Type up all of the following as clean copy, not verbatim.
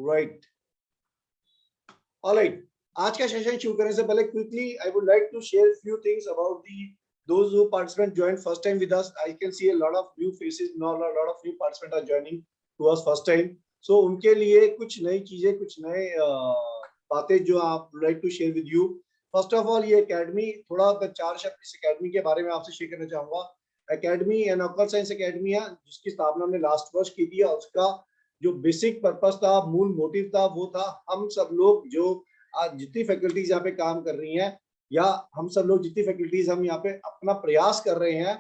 Right, alright. आज का session शुरू करने से पहले quickly I would like to share few things about the those who participant joined first time with us. I can see a lot of new faces, no, a lot of new participants are joining to us first time. So उनके लिए कुछ नई चीजें, कुछ नए बातें जो आप like to share with you. First of all, ये एकेडमी, थोड़ा मैं 4 शब्द इस एकेडमी के बारे में आपसे शेयर करना चाहूंगा। Academy an occult science academy है, जिसकी स्थापना हमने लास्ट वर्ष की थी, और उसका जो बेसिक पर्पस था, मूल मोटिव था, वो था हम सब लोग जो आज जितनी फैकल्टीज यहाँ पे काम कर रही हैं, या हम सब लोग जितनी फैकल्टीज हम यहाँ पे अपना प्रयास कर रहे हैं,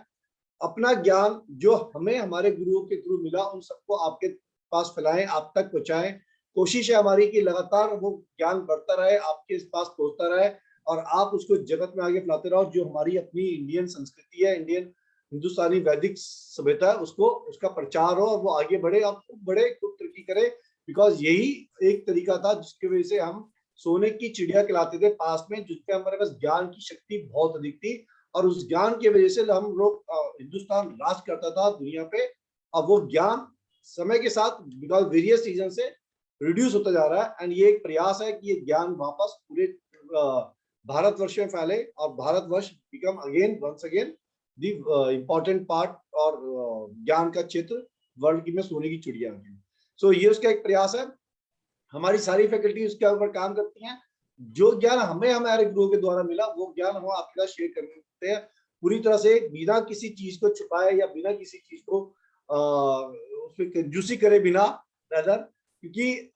अपना ज्ञान जो हमें हमारे गुरुओं के थ्रू मिला उन सबको आपके पास फैलाएं, आप तक पहुंचाएं। कोशिश है हमारी कि लगातार वो ज्ञान बढ़ता रहे, आपके पास पहुंचता रहे, और आप उसको जगत में आगे फैलाते रहो। जो हमारी अपनी इंडियन संस्कृति है, इंडियन हिंदुस्तानी वैदिक सभ्यता है, उसको उसका प्रचार हो और वो आगे बढ़े, और खूब बढ़े, खूब तरक्की करे। बिकॉज यही एक तरीका था जिसकी वजह से हम सोने की चिड़िया कहलाते थे पास में, जिसपे हमारे पास ज्ञान की शक्ति बहुत अधिक थी, और उस ज्ञान की वजह से हम लोग हिंदुस्तान राज करता था दुनिया पे। अब वो ज्ञान समय के साथ बिकॉज वेरियस रीजन से रिड्यूस होता जा रहा है, एंड ये एक प्रयास है कि ये ज्ञान वापस पूरे भारतवर्ष में फैले, और Bharatvarsh become again once again the important part और ज्ञान का क्षेत्र वर्ल्ड की में सोने की चिड़िया। सो ये उसका एक प्रयास है। हमारी सारी फैकल्टी उसके ऊपर काम करती हैं। जो ज्ञान हमें हमारे गुरुओं के द्वारा मिला, वो ज्ञान हम आपके साथ शेयर करते हैं पूरी तरह से, बिना किसी चीज को छुपाए या बिना किसी चीज को उसमें कंजूसी करे बिना, रादर, क्योंकि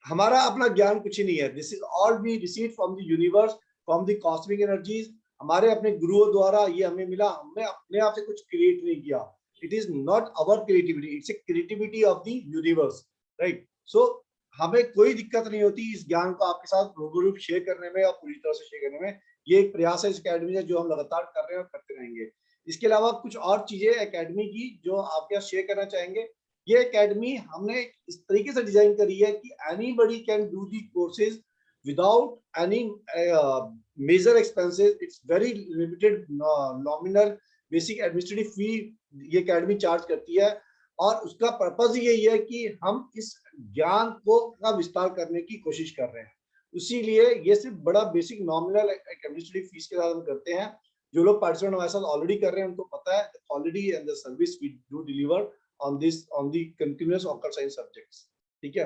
हमारा अपना ज्ञान कुछ ही नहीं है। This is all we receive from the universe, from the cosmic energies. हमारे अपने गुरुओं द्वारा ये हमें मिला, हमने अपने आप से कुछ क्रिएट नहीं किया। It is not our creativity, it's a creativity of the universe, right. So हमें कोई दिक्कत नहीं होती इस ज्ञान को आपके साथ रूबरू शेयर करने में और पूरी तरह से शेयर करने में। ये एक प्रयास है इस एकेडमी से जो हम लगातार कर रहे हैं और करते रहेंगे। इसके अलावा कुछ और चीजें एकेडमी की जो आपके साथ शेयर करना चाहेंगे। ये एकेडमी हमने इस तरीके से डिजाइन करी है कि anybody can do the courses without any major expenses. It's very limited nominal basic administrative fee ये एकेडमी चार्ज करती है, और उसका पर्पज यही है कि हम इस ज्ञान को का विस्तार करने की कोशिश कर रहे हैं। इसीलिए ये सिर्फ बड़ा बेसिक नॉमिनल एडमिनिस्ट्रेटिव फीस के साथ हम करते हैं। जो लोग पार्टिसिपेंट हमारे साथ ऑलरेडी कर रहे हैं उनको पता है already, and the service we do deliver on this on the continuous occult science subjects. ठीक है।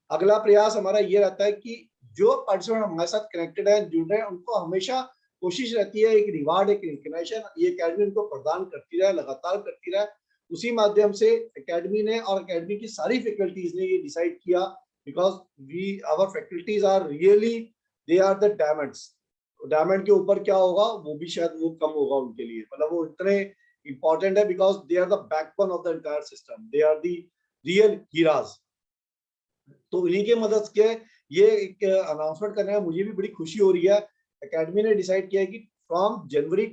अगला प्रयास हमारा ये रहता है कि जो पार्टिसिपेंट हमारे साथ कनेक्टेड है, जुड़ रहे हैं, उनको हमेशा कोशिश रहती है एक रिवार्ड, एक रिकग्निशन ये एकेडमी उनको प्रदान करती रहे, लगातार करती रहे। उसी माध्यम से एकेडमी ने और एकेडमी की सारी फैकल्टीज ने ये डिसाइड किया, because we our faculties are really, they are the diamonds. Diamond के ऊपर क्या होगा वो भी शायद वो कम होगा उनके लिए, मतलब वो इतने इंपॉर्टेंट है, because they are the backbone of the entire system, they are the real heroes. तो इन्हीं के मदद के ये एक अनाउंसमेंट करने में मुझे भी बड़ी खुशी हो रही है। एकेडमी ने डिसाइड किया कि from January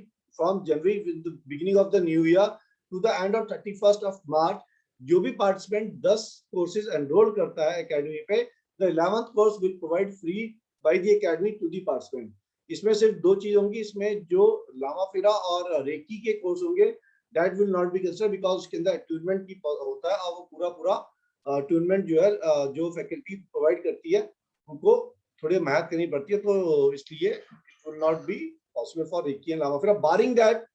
with the beginning of the new year to the end of 31st of March, जो भी पार्टिसिपेंट 10 कोर्सेज एनरोल करता है एकेडमी पे, the 11th course will provide free by the academy to the participant. इसमें सिर्फ 2 चीज होंगी, इसमें जो लामा फिरा और रेकी के कोर्स होंगे that will not be considered, because उसके अंदर अट्यूनमेंट की होता है, और वो पूरा अट्यूनमेंट जो है जो फैकल्टी प्रोवाइड करती है उनको थोड़ी मेहनत करनी पड़ती है, तो इसलिए it will not be possible for reiki and Lama Fera. Barring that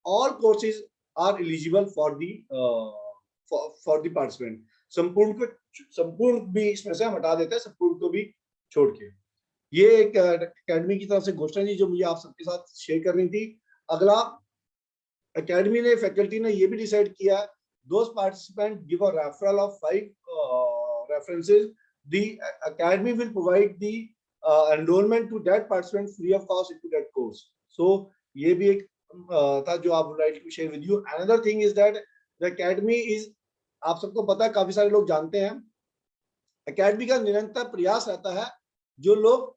all courses are eligible for the participant। संपूर्ण भी इसमें से हम हटा देते हैं, संपूर्ण को भी छोड़ के। ये एक एकेडमी की तरफ से घोषणा थी जो मुझे आप सबके साथ शेयर करनी थी। अगला, एकेडमी ने फैकल्टी ने ये भी डिसाइड किया, those participants give a referral of 5 references, the academy will provide the enrollment to that participant free of cost into that course। so ये भी एक था जो आप like to share with you. Another thing is that the academy is, आप सबको पता है, काफी सारे लोग जानते हैं, एकेडमी का निरंतर प्रयास रहता है। जो लोग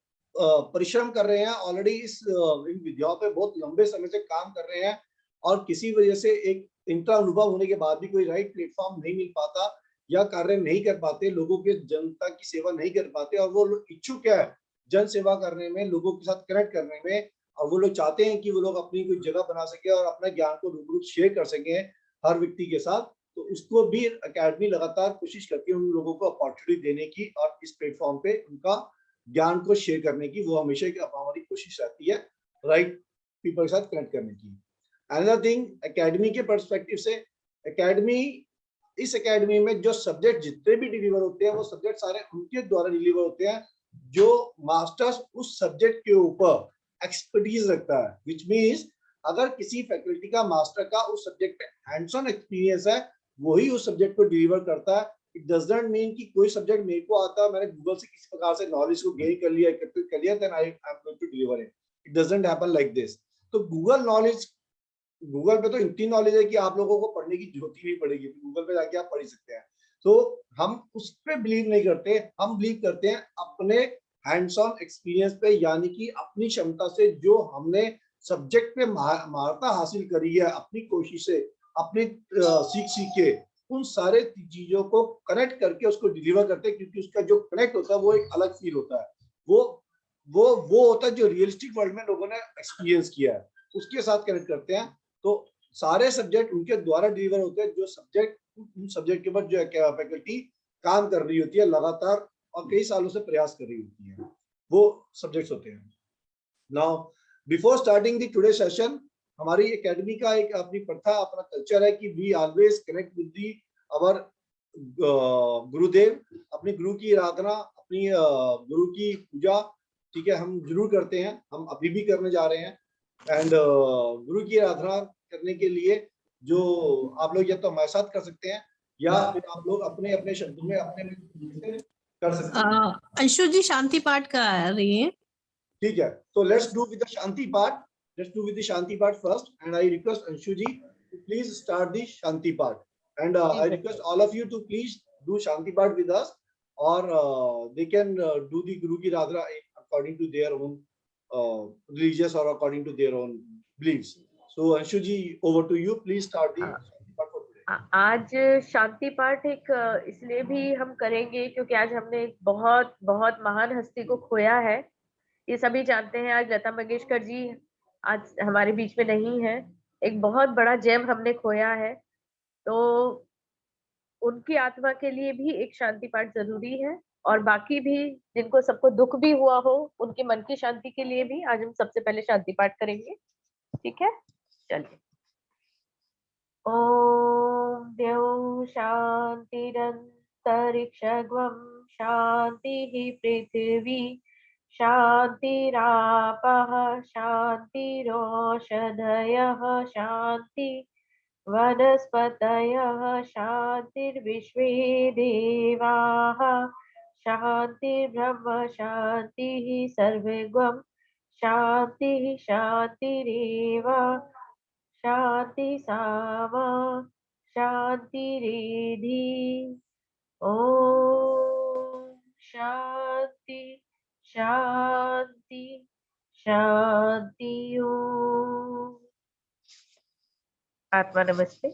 परिश्रम कर रहे हैं ऑलरेडी इन विद्याओं पे बहुत लंबे समय से काम कर रहे हैं, और किसी वजह से एक इंटर अनुभव होने के बाद भी कोई राइट प्लेटफॉर्म नहीं मिल पाता या कार्य नहीं कर पाते, लोगों के जनता की सेवा नहीं कर पाते, और वो लोग इच्छुक है जन सेवा करने में, लोगों के साथ कनेक्ट करने में, और वो लोग चाहते हैं कि वो लोग अपनी कोई जगह बना सके और अपने ज्ञान को रूबरू शेयर कर सके हर व्यक्ति के साथ। तो उसको भी एकेडमी लगातार कोशिश करती है उन लोगों को अपॉर्चुनिटी देने की और इस प्लेटफॉर्म पे उनका ज्ञान को शेयर करने की। वो हमेशा हमारी कोशिश रहती है राइट पीपल के साथ कनेक्ट करने की। अनदर थिंग, एकेडमी के पर्सपेक्टिव से, एकेडमी, इस एकेडमी में जो सब्जेक्ट जितने भी डिलीवर होते हैं वो सब्जेक्ट सारे उनके द्वारा डिलीवर होते हैं जो मास्टर्स उस सब्जेक्ट के ऊपर एक्सपर्टीज रखता है। विच मीन्स अगर किसी फैकल्टी का मास्टर का उस सब्जेक्ट पे हैंड्स ऑन एक्सपीरियंस है, वही उस सब्जेक्ट को डिलीवर करता है। इट डज नॉट मीन कि कोई सब्जेक्ट मेरे को आता है, मैंने गूगल से किसी प्रकार से नॉलेज को गेन कर लिया, एकत्रित कर लिया, then I am going to deliver it. It doesn't happen like this. तो गूगल नॉलेज, गूगल पे तो इतनी नॉलेज है कि आप लोगों को पढ़ने की जरूरत ही नहीं पड़ेगी, गूगल पे जाके आप पढ़ ही सकते हैं। तो हम उस पे बिलीव नहीं करते, हम बिलीव करते हैं अपने हैंड्स ऑन एक्सपीरियंस पे, यानी कि अपनी क्षमता से जो हमने सब्जेक्ट पे महारता हासिल करी है अपनी कोशिश से, अपनी सीख के उन सारे चीजों को कनेक्ट करके उसको डिलीवर करते हैं, क्योंकि उसका जो कनेक्ट होता है वो एक अलग फील होता है। वो होता है जो रियलिस्टिक वर्ल्ड में लोगों ने एक्सपीरियंस किया है, उसके साथ कनेक्ट करते हैं। तो सारे सब्जेक्ट उनके द्वारा डिलीवर होते हैं जो सब्जेक्ट, उन सब्जेक्ट के ऊपर जो फैकल्टी काम कर रही होती है लगातार और कई सालों से प्रयास कर रही होती है, वो सब्जेक्ट्स होते हैं। Now before starting the today session, हमारी एकेडमी का एक अपनी प्रथा, अपना कल्चर है कि we always connect with the our Gurudev, अपने गुरु की आराधना, अपनी गुरु की पूजा, ठीक है, हम जरूर करते हैं, हम अभी भी करने जा रहे हैं। एंड गुरु की आराधना करने के लिए जो आप लोग या तो हमारे साथ कर सकते हैं या फिर आप लोग अपने अपने शब्दों में अपने कर सकते हैं। अंशु जी शांति पाठ कर रही है। ठीक है, तो let's do with the shanti path, let's do with the shanti path first, and I request Anshu ji to please start the shanti path, and I request all of you to please do shanti path with अस, और they can do the guru की आराधना according to their own religious or according to their own beliefs. So Anshu ji, over to you. Please start the Shanti Path for today. आज शांति पाठ एक इसलिए भी हम करेंगे क्योंकि आज हमने एक बहुत बहुत महान हस्ती को खोया है। ये सभी जानते हैं, आज लता मंगेशकर जी आज हमारे बीच में नहीं है। एक बहुत बड़ा जेम हमने खोया है, तो उनकी आत्मा के लिए भी एक शांति पाठ जरूरी है। और बाकी भी जिनको सबको दुख भी हुआ हो, उनके मन की शांति के लिए भी आज हम सबसे पहले शांति पाठ करेंगे। ठीक है, चलिए। ओम द्यौ शांतिरन्तरिक्षगं शांतिः पृथिवी शांतिरापः शांतिरोषधयः शांति वनस्पतयः शांतिर्विश्वे देवाः शांतिर्ब्रह्म शांतिः सर्वगं शांतिः शांतिरेव शांति सामा शांतिरेधि। ओम शांति शांति शांति। ओम आत्मा नमस्ते।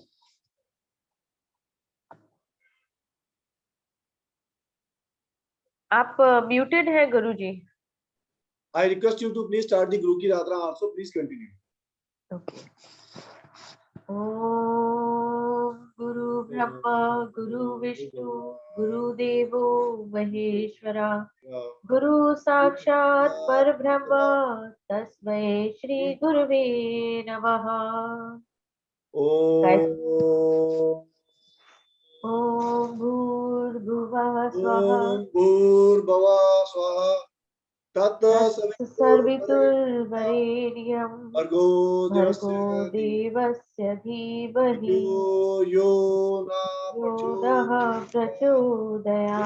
आप म्यूटेड हैं गुरुजी। I request you to please start the Guru ki Aradhana also. Please continue. Okay. ओम गुरु ब्रह्मा गुरु विष्णु गुरुदेवो महेश्वरा गुरु साक्षात् परब्रह्म तस्मै श्री गुरुवे नमः। ओम भूर्भुवः स्वः भूर्भुवः स्वः तत्सवितुर्वरेण्यं भर्गो देवस्य धीमहि यो नः प्रचोदयात्।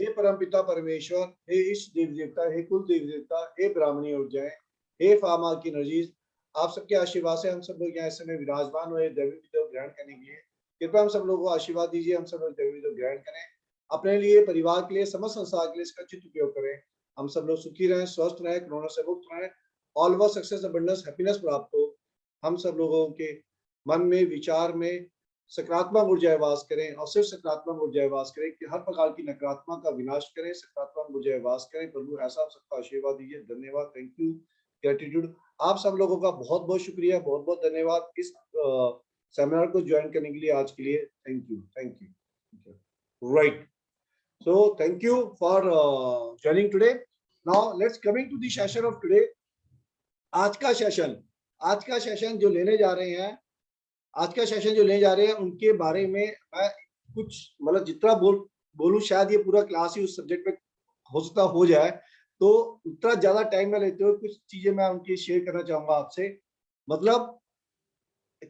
हे परमपिता परमेश्वर, हे इष्ट देव देवता, हे कुल देव देवता, हे ब्राह्मणी ऊर्जाएं, हे फामा की नजीज, आप सबके आशीर्वाद से हम सब लोग यहाँ इस समय विराजमान हुए दैवी विधि ग्रहण करने के लिए। कृपया हम सब लोगों को आशीर्वाद दीजिए, हम सब लोग दैवी विधि ग्रहण करें, अपने लिए, परिवार के लिए, समस्त संसार के लिए इसका उचित उपयोग करें। हम सब लोग सुखी रहें, स्वस्थ रहें, कोरोना से मुक्त रहें, all over success, abundance, happiness प्राप्त हो। हम सब लोगों के मन में, विचार में सकारात्मक ऊर्जाएं वास करें, और सिर्फ सकारात्मक ऊर्जाएं वास करें कि हर प्रकार की नकारात्मक का विनाश करें, सकारात्मक ऊर्जाएं वास करें। प्रभु ऐसा आप सबका आशीर्वाद दीजिए। धन्यवाद, थैंक यू, ग्रेटिट्यूड। आप सब लोगों का बहुत बहुत शुक्रिया, बहुत बहुत धन्यवाद इस सेमिनार को ज्वाइन करने के लिए आज के लिए thank you right. So thank you for joining today. Now let's coming to the session of today. आज का सेशन जो लेने जा रहे हैं उनके बारे में मैं कुछ मतलब जितना बोलूं शायद ये पूरा क्लास ही उस सब्जेक्ट पे हो सकता हो जाए, तो उतना ज्यादा टाइम ना लेते हुए कुछ चीजें मैं उनकी शेयर करना चाहूंगा आपसे। मतलब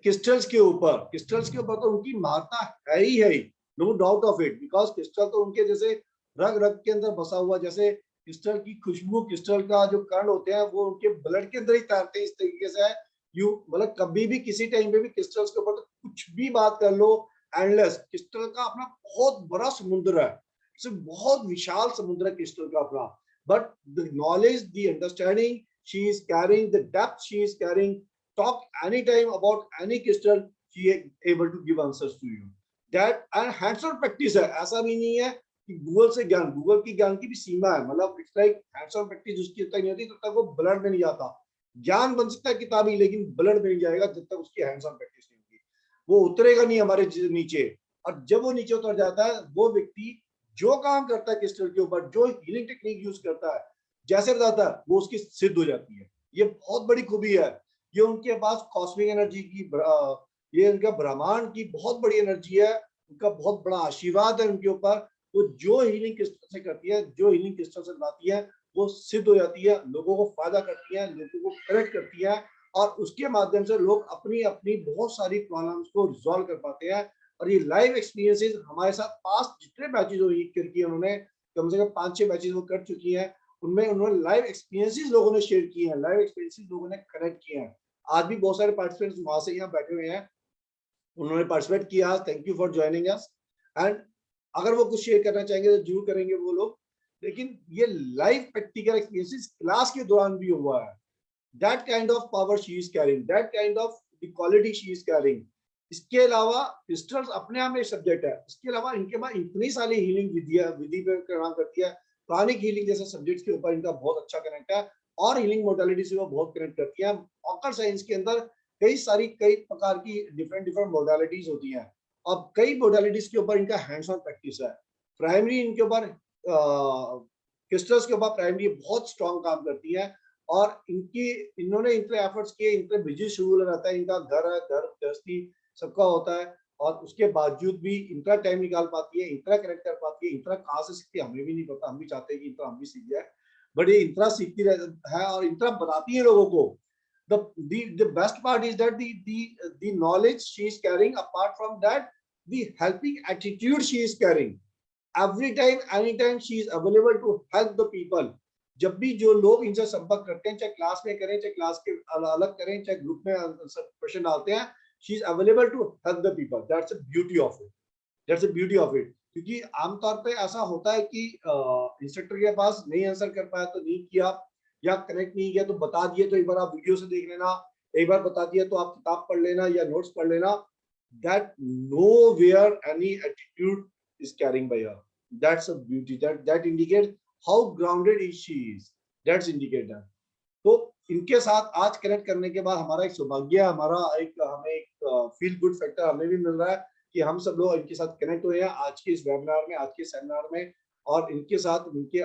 क्रिस्टल्स के ऊपर तो उनकी महत्ता है ही, no doubt of it, because crystal तो उनके जैसे रग के अंदर बसा हुआ, जैसे क्रिस्टल की खुशबू, क्रिस्टल का जो कण होते हैं वो उनके ब्लड के अंदर ही तैरते हैं। इस तरीके से यू मतलब कभी भी किसी टाइम पे भी क्रिस्टल्स के ऊपर तो कुछ भी बात कर लो, एंडलेस। क्रिस्टल का अपना बहुत बड़ा समुद्र है, बहुत विशाल समुद्र है क्रिस्टल का अपना, but the knowledge, the understanding she is carrying, the depth she is carrying, talk anytime about any crystal, she is able to give answers to you. That and hands-on practice है, ऐसा भी नहीं है कि Google से ज्ञान, Google की ज्ञान की भी सीमा है। मतलब इट्स लाइक हैंड्स-ऑन प्रैक्टिस जिसकी तक नहीं होती तब तक वो ब्लड में नहीं जाता। ज्ञान बन सकता है किताबी, लेकिन ब्लड में नहीं जाएगा जब तक उसकी हैंड्स-ऑन प्रैक्टिस नहीं होगी। वो उतरेगा नहीं हमारे नीचे, और जब वो नीचे उतर जाता है वो व्यक्ति जो काम करता है क्रिस्टल के ऊपर, जो हीलिंग टेक्निक यूज करता है, जैसे बताता है वो उसकी सिद्ध हो जाती है। ये बहुत बड़ी खूबी है, ये उनके पास कॉस्मिक एनर्जी की, ये उनका ब्रह्मांड की बहुत बड़ी एनर्जी है, उनका बहुत बड़ा आशीर्वाद है उनके ऊपर। वो जो हीलिंग क्रिस्टल से करती है, जो हीलिंग क्रिस्टल से लाती है, वो सिद्ध हो जाती है, लोगों को फायदा करती है, लोगों को कनेक्ट करती है, और उसके माध्यम से लोग अपनी अपनी बहुत सारी प्रॉब्लम्स को रिजॉल्व कर पाते हैं। और ये लाइव एक्सपीरियंसेस हमारे साथ पास जितने बैचेज करके उन्होंने कम से कम 5-6 बैचेज वो कर चुकी है, उनमें उन्होंने लाइव एक्सपीरियंसेस लोगों ने शेयर किए हैं, लाइव एक्सपीरियंसेस लोगों ने कनेक्ट किए हैं। आज भी बहुत सारे पार्टिसिपेंट्स वहां से यहाँ बैठे हुए हैं, उन्होंने पार्टिसिपेट किया। Thank you for joining us. And अगर वो कुछ शेयर करना चाहेंगे तो जरूर करेंगे वो लोग, लेकिन ये लाइव प्रैक्टिकल एक्सपीरियंसेस क्लास के दौरान भी हुआ है। That kind of power she is carrying, that kind of the quality she is carrying. इसके अलावा क्रिस्टल्स अपने आप में सब्जेक्ट है, इसके अलावा इनके पास इतनी सारी हीलिंग विधि पे काम करती है। प्राणिक हीलिंग जैसे सब्जेक्ट के ऊपर इनका बहुत अच्छा कनेक्ट है, और हीलिंग मोडालिटी से वो बहुत कनेक्ट करती है। ऑकल्ट साइंस के अंदर कई प्रकार की डिफरेंट मोडालिटीज होती हैं, और कई मोडालिटीज के ऊपर इनका हैंड्स ऑन प्रैक्टिस है। प्राइमरी इनके ऊपर क्रिस्टल्स के ऊपर प्राइमरी बहुत स्ट्रॉन्ग काम करती है, और इन्होंने इतने एफर्ट्स किए, इतने बिजी शेड्यूल रहता है, इनका घर गृहस्थी सबका होता है, और उसके बावजूद भी इनका टाइम निकाल पाती है, इतना कनेक्ट कर पाती है। इतना कहाँ से सीखती है हमें भी नहीं पता, हम भी चाहते हैं कि इतना हम भी सीख जाए, बट ये इतना सीखती है और इतना बताती है लोगों को। The best part is that the knowledge she is carrying, apart from that, the helping attitude she is carrying. Every time, anytime she is available to help the people. जब भी जो लोग इनसे संपर्क करते हैं, चाहे क्लास में करें, चाहे क्लास के अलग करें, चाहे ग्रुप में प्रश्न डालते हैं, she is available to help the people. That's the beauty of it. That's the beauty of it. क्योंकि आमतौर पे ऐसा होता है कि इंस्ट्रक्टर के पास नहीं आंसर कर पाया तो नहीं किया, या कनेक्ट नहीं किया तो बता दिए तो एक बार आप वीडियो से देख लेना, एक बार बता दिया तो आप किताब पढ़ लेना या नोट्स पढ़ लेना। That nowhere any attitude is carrying by her. That's a beauty. That indicates how grounded she is. That's indicator. तो इनके साथ आज कनेक्ट करने के बाद हमारा एक सौभाग्य, हमें एक फील गुड फैक्टर हमें भी मिल रहा है कि हम सब लोग इनके साथ कनेक्ट हुए हैं आज के इस वेबिनार में, आज के सेमिनार में, और इनके साथ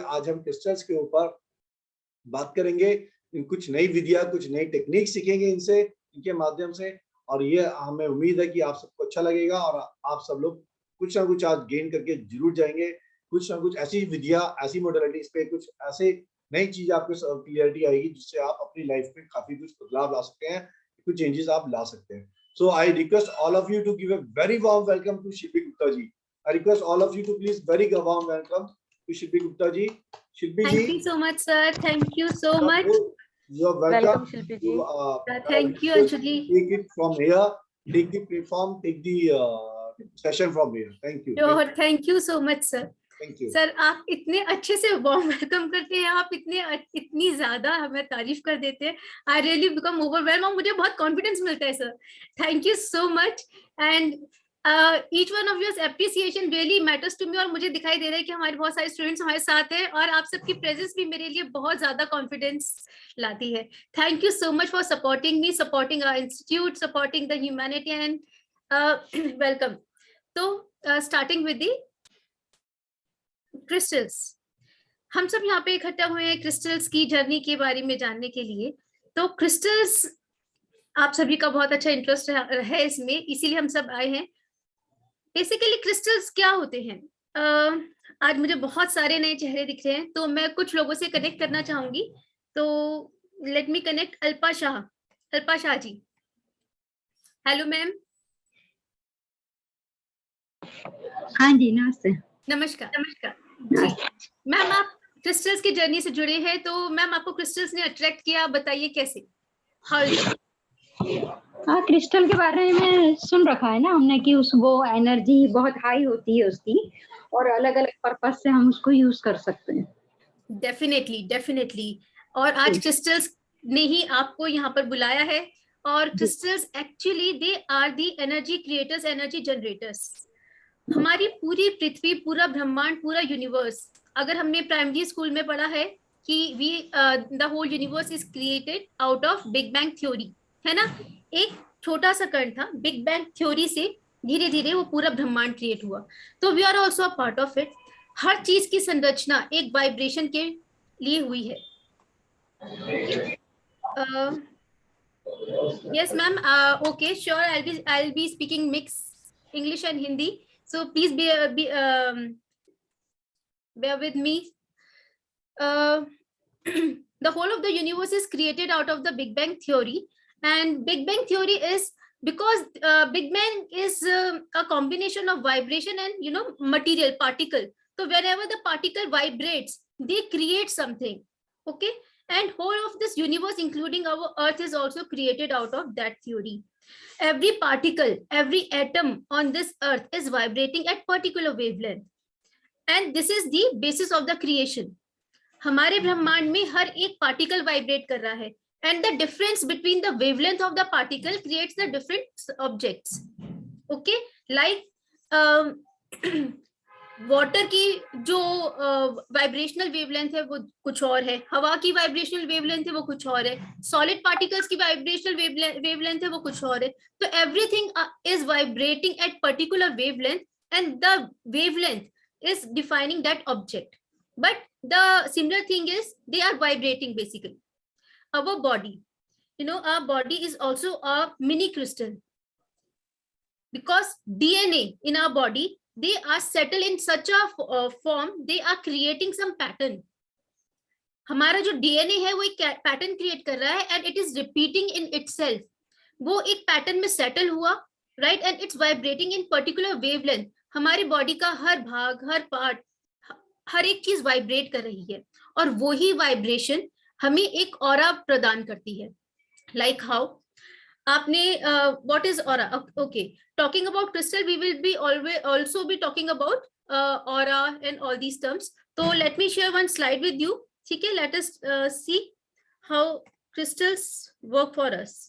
आज हम क्रिस्टल्स के ऊपर बात करेंगे। कुछ नई विधियां, कुछ नई टेक्निक सीखेंगे इनके माध्यम से, और ये हमें उम्मीद है कि आप सबको अच्छा लगेगा, और आप सब लोग कुछ ना कुछ आज गेन करके जरूर जाएंगे। कुछ ना कुछ ऐसी विधियां, ऐसी मॉडलिटीज पे कुछ ऐसे नई चीज आपको क्लियरिटी आएगी जिससे आप अपनी लाइफ में काफी कुछ बदलाव ला सकते हैं, कुछ चेंजेस आप ला सकते हैं। So I request all of you to give a very warm welcome to Shilpi Gupta ji. I request all of you to please very warm welcome to Shilpi Gupta ji. Shilpi ji. Thank you so much, sir. Thank you so much. You are welcome. Shilpi ji. Thank you, Anshuli. Take it from here. Take the platform. Take the session from here. Thank you. Sure. Thank you so much, sir. Thank you. Sir आप इतने अच्छे से warm welcome करते हैं, आप इतनी ज्यादा हमें तारीफ कर देते हैं। आई रियली बिकम ओवरवेल्म, और मुझे बहुत कॉन्फिडेंस मिलता है sir. Thank you so much, and each one of your appreciation really matters to me. और मुझे दिखाई दे रहा है कि हमारे बहुत सारे स्टूडेंट्स हमारे साथ हैं, और आप सबकी प्रेजेंस भी मेरे लिए बहुत ज्यादा कॉन्फिडेंस लाती है। Thank you so much for supporting me, supporting our institute, supporting the humanity and welcome. तो स्टार्टिंग विद द क्रिस्टल्स, हम सब यहाँ पे इकट्ठा हुए हैं क्रिस्टल्स की जर्नी के बारे में जानने के लिए। तो क्रिस्टल्स, आप सभी का बहुत अच्छा इंटरेस्ट है इसमें, इसीलिए हम सब आए हैं। बेसिकली क्रिस्टल्स क्या होते हैं? आज मुझे बहुत सारे नए चेहरे दिख रहे हैं, तो मैं कुछ लोगों से कनेक्ट करना चाहूंगी। तो let me connect Alpa Shah. Alpa Shah ji, hello ma'am. हाँ जी, नमस्ते। नमस्कार। नमस्कार जी मैम, आप क्रिस्टल्स की जर्नी से जुड़े हैं, तो मैम आपको क्रिस्टल्स ने अट्रैक्ट किया, बताइए कैसे? हाँ, क्रिस्टल के बारे में सुन रखा है ना हमने कि वो एनर्जी बहुत हाई होती है उसकी, और अलग अलग पर्पस से हम उसको यूज कर सकते हैं। Definitely definitely. और आज क्रिस्टल्स ने ही आपको यहाँ पर बुलाया है, और crystals actually they are the energy creators, energy generators. हमारी पूरी पृथ्वी, पूरा ब्रह्मांड, पूरा यूनिवर्स, अगर हमने प्राइमरी स्कूल में पढ़ा है कि the whole universe is created out of big bang theory, है ना? एक छोटा सा कण था, बिग बैंग थ्योरी से धीरे धीरे वो पूरा ब्रह्मांड क्रिएट हुआ। तो we are also a part of it. हर चीज की संरचना एक वाइब्रेशन के लिए हुई है। Yes ma'am, okay sure, I'll be speaking mix English and Hindi, so please bear with me. The whole of the universe is created out of the Big Bang theory, and Big Bang theory is because Big Bang is a combination of vibration and material particle. So wherever the particle vibrates, they create something. Okay, and whole of this universe, including our Earth, is also created out of that theory. Every particle, every atom on this Earth is vibrating at particular wavelength, and this is the basis of the creation. हमारे ब्रह्मांड में हर एक particle vibrate कर रहा है, and the difference between the wavelength of the particle creates the different objects. Okay, like water की जो vibrational wavelength है वो कुछ और है, हवा की वाइब्रेशनल वेवलेंथ है वो कुछ और है, सॉलिड पार्टिकल्स की वाइब्रेशनल वेवलेंथ है वो कुछ और है. तो everything is vibrating at particular wavelength, and the wavelength is defining that object, but the similar thing is they are vibrating. Basically our body, our body is also a mini crystal, because DNA in our body, they are settled in such a form, they are creating some pattern. हमारा जो DNA है वो एक pattern create कर रहा है, and it is repeating in itself. वो एक पैटर्न में सेटल हुआ, right, and it's vibrating in particular wavelength. हमारी बॉडी का हर भाग, हर पार्ट, हर एक चीज वाइब्रेट कर रही है, और वही वाइब्रेशन हमें एक ऑरा प्रदान करती है. लाइक हाउ आपने what is aura? Okay, talking about crystal, we will be always also be talking about aura and all these terms. तो let me share one slide with you. ठीक है, let us see how crystals work for us.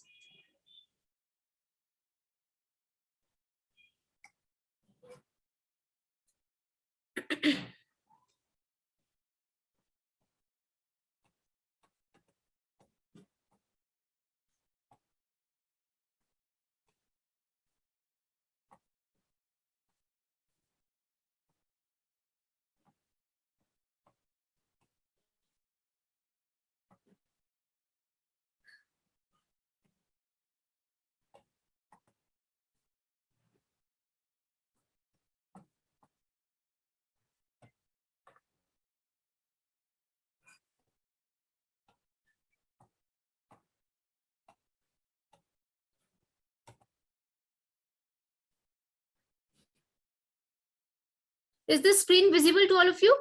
Is this screen visible to all of you?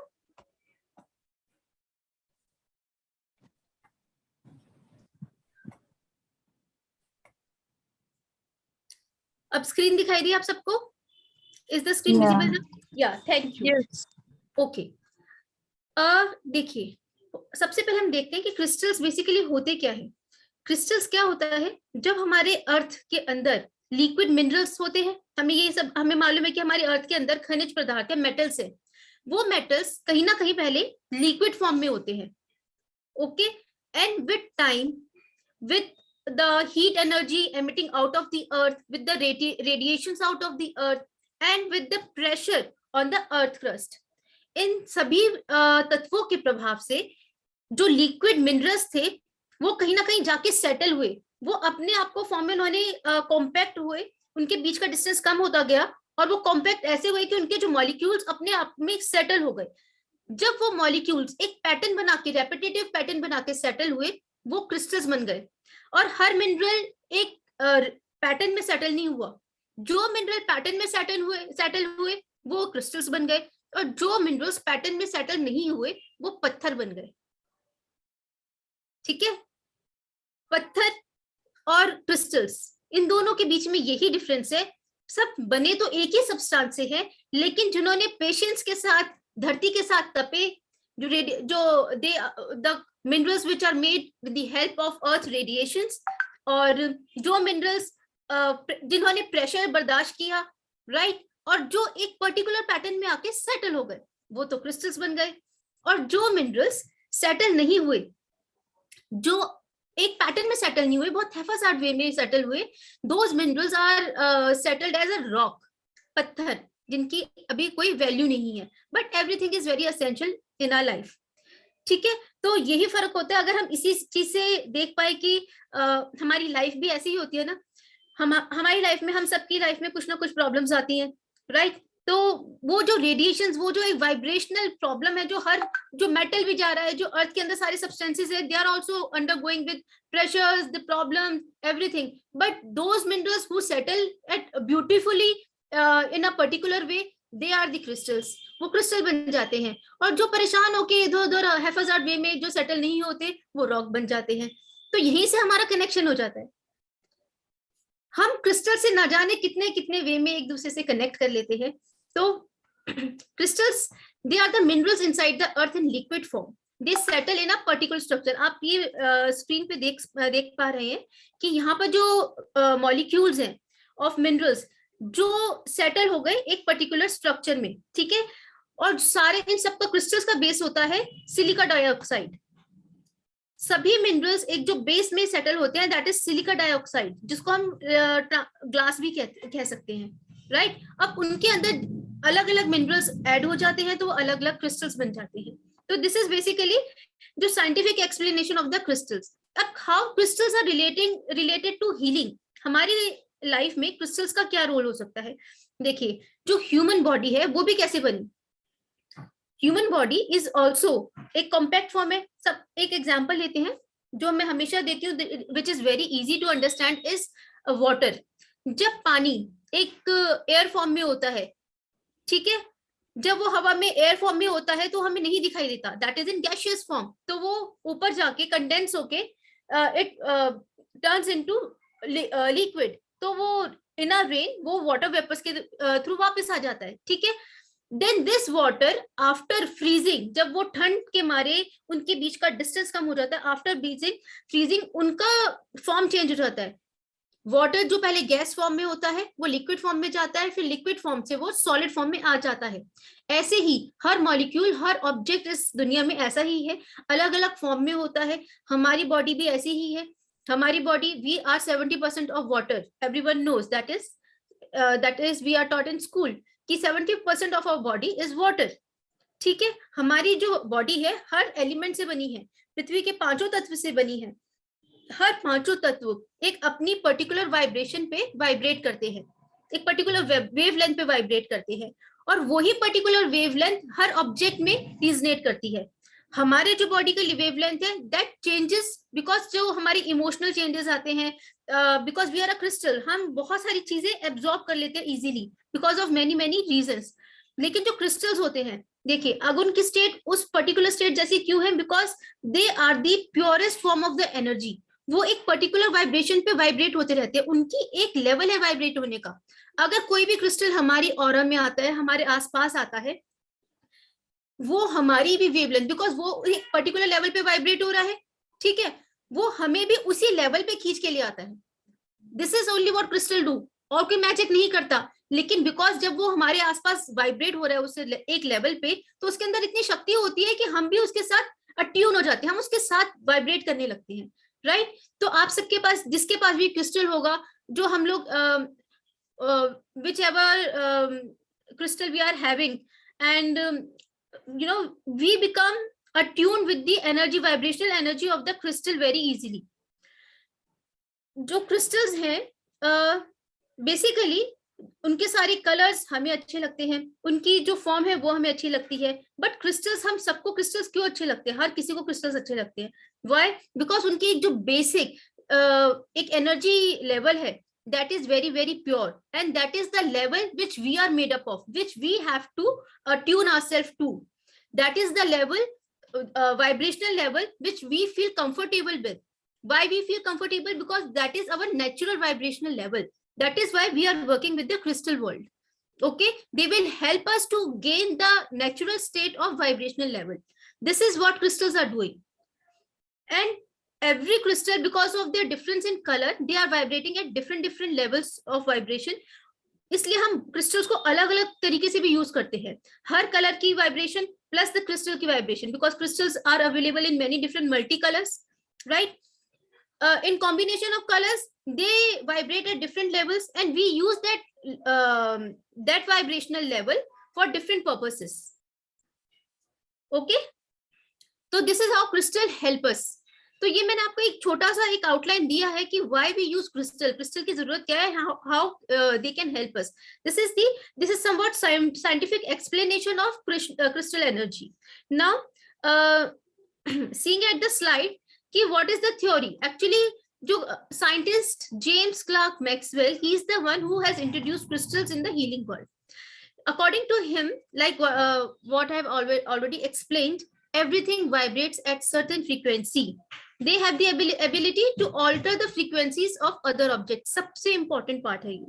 अब screen दिखाई दी आप सबको? Is the screen visible? Yeah, thank you. Yes. Okay. देखिए, सबसे पहले हम देखते हैं कि क्रिस्टल्स बेसिकली होते क्या है. क्रिस्टल्स क्या होता है? जब हमारे अर्थ के अंदर लिक्विड मिनरल्स होते हैं, हमें मालूम है कि हमारे अर्थ के अंदर खनिज पदार्थ है, मेटल्स है. वो मेटल्स कहीं ना कहीं पहले लिक्विड फॉर्म में होते हैं. Okay, and with time, with the heat energy emitting out of the earth, with the radiations out of the earth, and with the pressure on the earth crust. इन सभी तत्वों के प्रभाव से जो लिक्विड मिनरल्स थे वो कहीं ना कहीं जाके सेटल हुए, वो अपने आप को फॉर्म में उन्होंने कॉम्पैक्ट हुए, उनके बीच का डिस्टेंस कम होता गया और वो कॉम्पैक्ट ऐसे हुए कि उनके जो मॉलिक्यूल्स अपने आप में सेटल हो गए। जब वो मॉलिक्यूल्स एक पैटर्न बना के, रेपिटेटिव पैटर्न बना के सेटल हुए, वो क्रिस्टल्स बन गए। और हर मिनरल एक पैटर्न में सेटल नहीं हुआ, जो मिनरल पैटर्न में सेटल हुए वो क्रिस्टल्स बन गए, और जो मिनरल्स पैटर्न में सेटल नहीं हुए वो पत्थर बन गए। ठीक है, पत्थर और क्रिस्टल्स, इन दोनों के बीच में यही डिफरेंस है। सब बने तो एक ही सब्सटेंस से है, लेकिन जिन्होंने पेशेंस के साथ धरती के साथ तपे, the minerals which are made with the help of earth radiations, और जो मिनरल्स जिन्होंने प्रेशर बर्दाश्त किया, राइट, और जो एक पर्टिकुलर पैटर्न में आके सेटल हो गए, वो तो क्रिस्टल्स बन गए। और जो मिनरल्स सेटल नहीं हुए, जो एक पैटर्न में सेटल नहीं हुए, बहुत हैफाजार्ड वे में सेटल हुए, those minerals are settled as a rock, पत्थर, जिनकी अभी कोई वैल्यू नहीं है, but everything is very essential in our life. ठीक है, तो यही फर्क होता है। अगर हम इसी चीज से देख पाए कि हमारी लाइफ भी ऐसी ही होती है ना, हमारी लाइफ में, हम सबकी लाइफ में कुछ ना कुछ प्रॉब्लम्स आती हैं, राइट। तो वो जो रेडिएशंस, वो जो एक वाइब्रेशनल प्रॉब्लम है, जो मेटल भी जा रहा है, जो अर्थ के अंदर सारे सब्सटेंसेस है, they are also undergoing with pressures, the problem, everything, but those minerals who settle at beautifully in a particular way, they are the crystals, वो क्रिस्टल बन जाते हैं। और जो परेशान होके इधर उधर हैफाजार्ड वे में जो सेटल नहीं होते, वो रॉक बन जाते हैं। तो यहीं से हमारा कनेक्शन हो जाता है। हम क्रिस्टल से ना जाने कितने कितने वे में एक दूसरे से कनेक्ट कर लेते हैं। तो crystals, they are the minerals inside the earth in liquid form, they settle in a particular structure. आप ये स्क्रीन पे देख पा रहे हैं कि यहाँ पर जो मॉलिक्यूल्स हैं ऑफ मिनरल्स, जो सेटल हो गए एक पर्टिकुलर स्ट्रक्चर में, ठीक है। और सारे इन सबका क्रिस्टल्स का बेस होता है सिलिका डाइऑक्साइड। सभी मिनरल्स एक जो बेस में सेटल होते हैं, दैट इज सिलिका डाइऑक्साइड, जिसको हम ग्लास भी कह सकते हैं, राइट। अब उनके अंदर अलग अलग मिनरल्स ऐड हो जाते हैं, तो वो अलग अलग क्रिस्टल्स बन जाते हैं। तो दिस इज बेसिकली जो scientific explanation of the crystals. अब how crystals are related to healing, हमारी लाइफ में क्रिस्टल्स का क्या रोल हो सकता है। देखिए, जो ह्यूमन बॉडी है वो भी कैसे बनी। ह्यूमन बॉडी इज ऑल्सो एक कॉम्पैक्ट फॉर्म है। सब एक एग्जाम्पल लेते हैं जो मैं हमेशा देती हूँ, which is very easy to understand, is water. जब पानी एक एयर फॉर्म में होता है, ठीक है, जब वो हवा में एयर फॉर्म में होता है तो हमें नहीं दिखाई देता, that is in gaseous form. तो वो ऊपर जाके कंडेंस होके इट टर्न्स इनटू लिक्विड, तो वो इन अ रेन वो वाटर वेपर्स के थ्रू वापस आ जाता है, ठीक है। Then this water after freezing, जब वो ठंड के मारे उनके बीच का डिस्टेंस कम हो जाता है, आफ्टर फ्रीजिंग उनका फॉर्म चेंज हो जाता है। वाटर जो पहले गैस फॉर्म में होता है वो लिक्विड फॉर्म में जाता है, फिर लिक्विड फॉर्म से वो सॉलिड फॉर्म में आ जाता है। ऐसे ही हर मॉलिक्यूल, हर ऑब्जेक्ट इस दुनिया में ऐसा ही है, अलग अलग फॉर्म में होता है। हमारी बॉडी भी ऐसी ही है। हमारी body, we are 70% of water, everyone knows, that is we are taught in school कि 70% of our body is water, ठीक है। हमारी जो बॉडी है हर एलिमेंट से बनी है, पृथ्वी के 5 तत्व से बनी है। हर 5 तत्व एक अपनी पर्टिकुलर वाइब्रेशन पे वाइब्रेट करते हैं, एक पर्टिकुलर वेवलेंथ पे वाइब्रेट करते हैं, और वही पर्टिकुलर वेवलेंथ हर ऑब्जेक्ट में रिजनेट करती है। हमारे जो बॉडी का वेवलेंथ है दैट चेंजेस बिकॉज जो हमारी इमोशनल चेंजेस आते हैं, because we are a crystal, हम बहुत सारी चीजें एब्जॉर्ब कर लेते हैं easily because of many reasons. लेकिन जो क्रिस्टल्स होते हैं, देखिए, अगर उनकी स्टेट उस पर्टिकुलर स्टेट जैसी क्यों है, because they are the purest form of the energy. वो एक पर्टिकुलर वाइब्रेशन पे वाइब्रेट होते रहते हैं, उनकी एक लेवल है वाइब्रेट होने का। अगर कोई भी क्रिस्टल हमारी ऑरा में आता है, हमारे आसपास आता है, वो हमारी भी वेवलेंथ, बिकॉज वो एक पर्टिकुलर लेवल पे वाइब्रेट हो रहा है, ठीक है, वो हमें भी उसी लेवल पे खींच के ले आता है। This is only what crystal do, और कोई मैजिक नहीं करता। लेकिन बिकॉज जब वो हमारे आसपास वाइब्रेट हो रहा है उससे एक लेवल पे, तो उसके अंदर इतनी शक्ति होती है कि हम भी उसके साथ अट्यून हो जाते हैं, हम उसके साथ वाइब्रेट करने लगते हैं। राइट? तो आप सबके पास, जिसके पास भी क्रिस्टल होगा, जो हम लोग whichever crystal we are having, and we become attuned with the energy, vibrational energy of the crystal very easily. जो crystals हैं बेसिकली उनके सारे कलर्स हमें अच्छे लगते हैं, उनकी जो फॉर्म है वो हमें अच्छी लगती है, बट क्रिस्टल्स, हम सबको क्रिस्टल्स क्यों अच्छे लगते हैं? हर किसी को क्रिस्टल्स अच्छे लगते हैं. व्हाई? बिकॉज उनकी एक जो बेसिक एक एनर्जी लेवल है, that is very very pure, and that is the level which we are made up of, which we have to attune ourselves to. That is the level, vibrational level, which we feel comfortable with. Why we feel comfortable? Because that is our natural vibrational level. That is why we are working with the crystal world. Okay, they will help us to gain the natural state of vibrational level. This is what crystals are doing. And every crystal, because of their difference in color, they are vibrating at different levels of vibration. इसलिए हम crystals को अलग अलग तरीके से भी use करते हैं. हर कलर की वाइब्रेशन प्लस द क्रिस्टल की vibration, because crystals are available in many different multi colours, right? In combination of colors, they vibrate at different levels, and we use that vibrational level for different purposes. Okay, so this is how crystal help us. तो ये मैंने आपको एक छोटा सा एक outline दिया है कि why we use crystal, crystal की जरूरत क्या है, how they can help us. This is somewhat scientific explanation of crystal energy. Now seeing at the slide कि what is the theory, actually जो scientist James Clerk Maxwell, he is the one who has introduced crystals in the healing world. According to him, like what I have already explained, everything vibrates at certain frequency. They have the ability to alter the frequencies of other objects. सबसे important part है ये.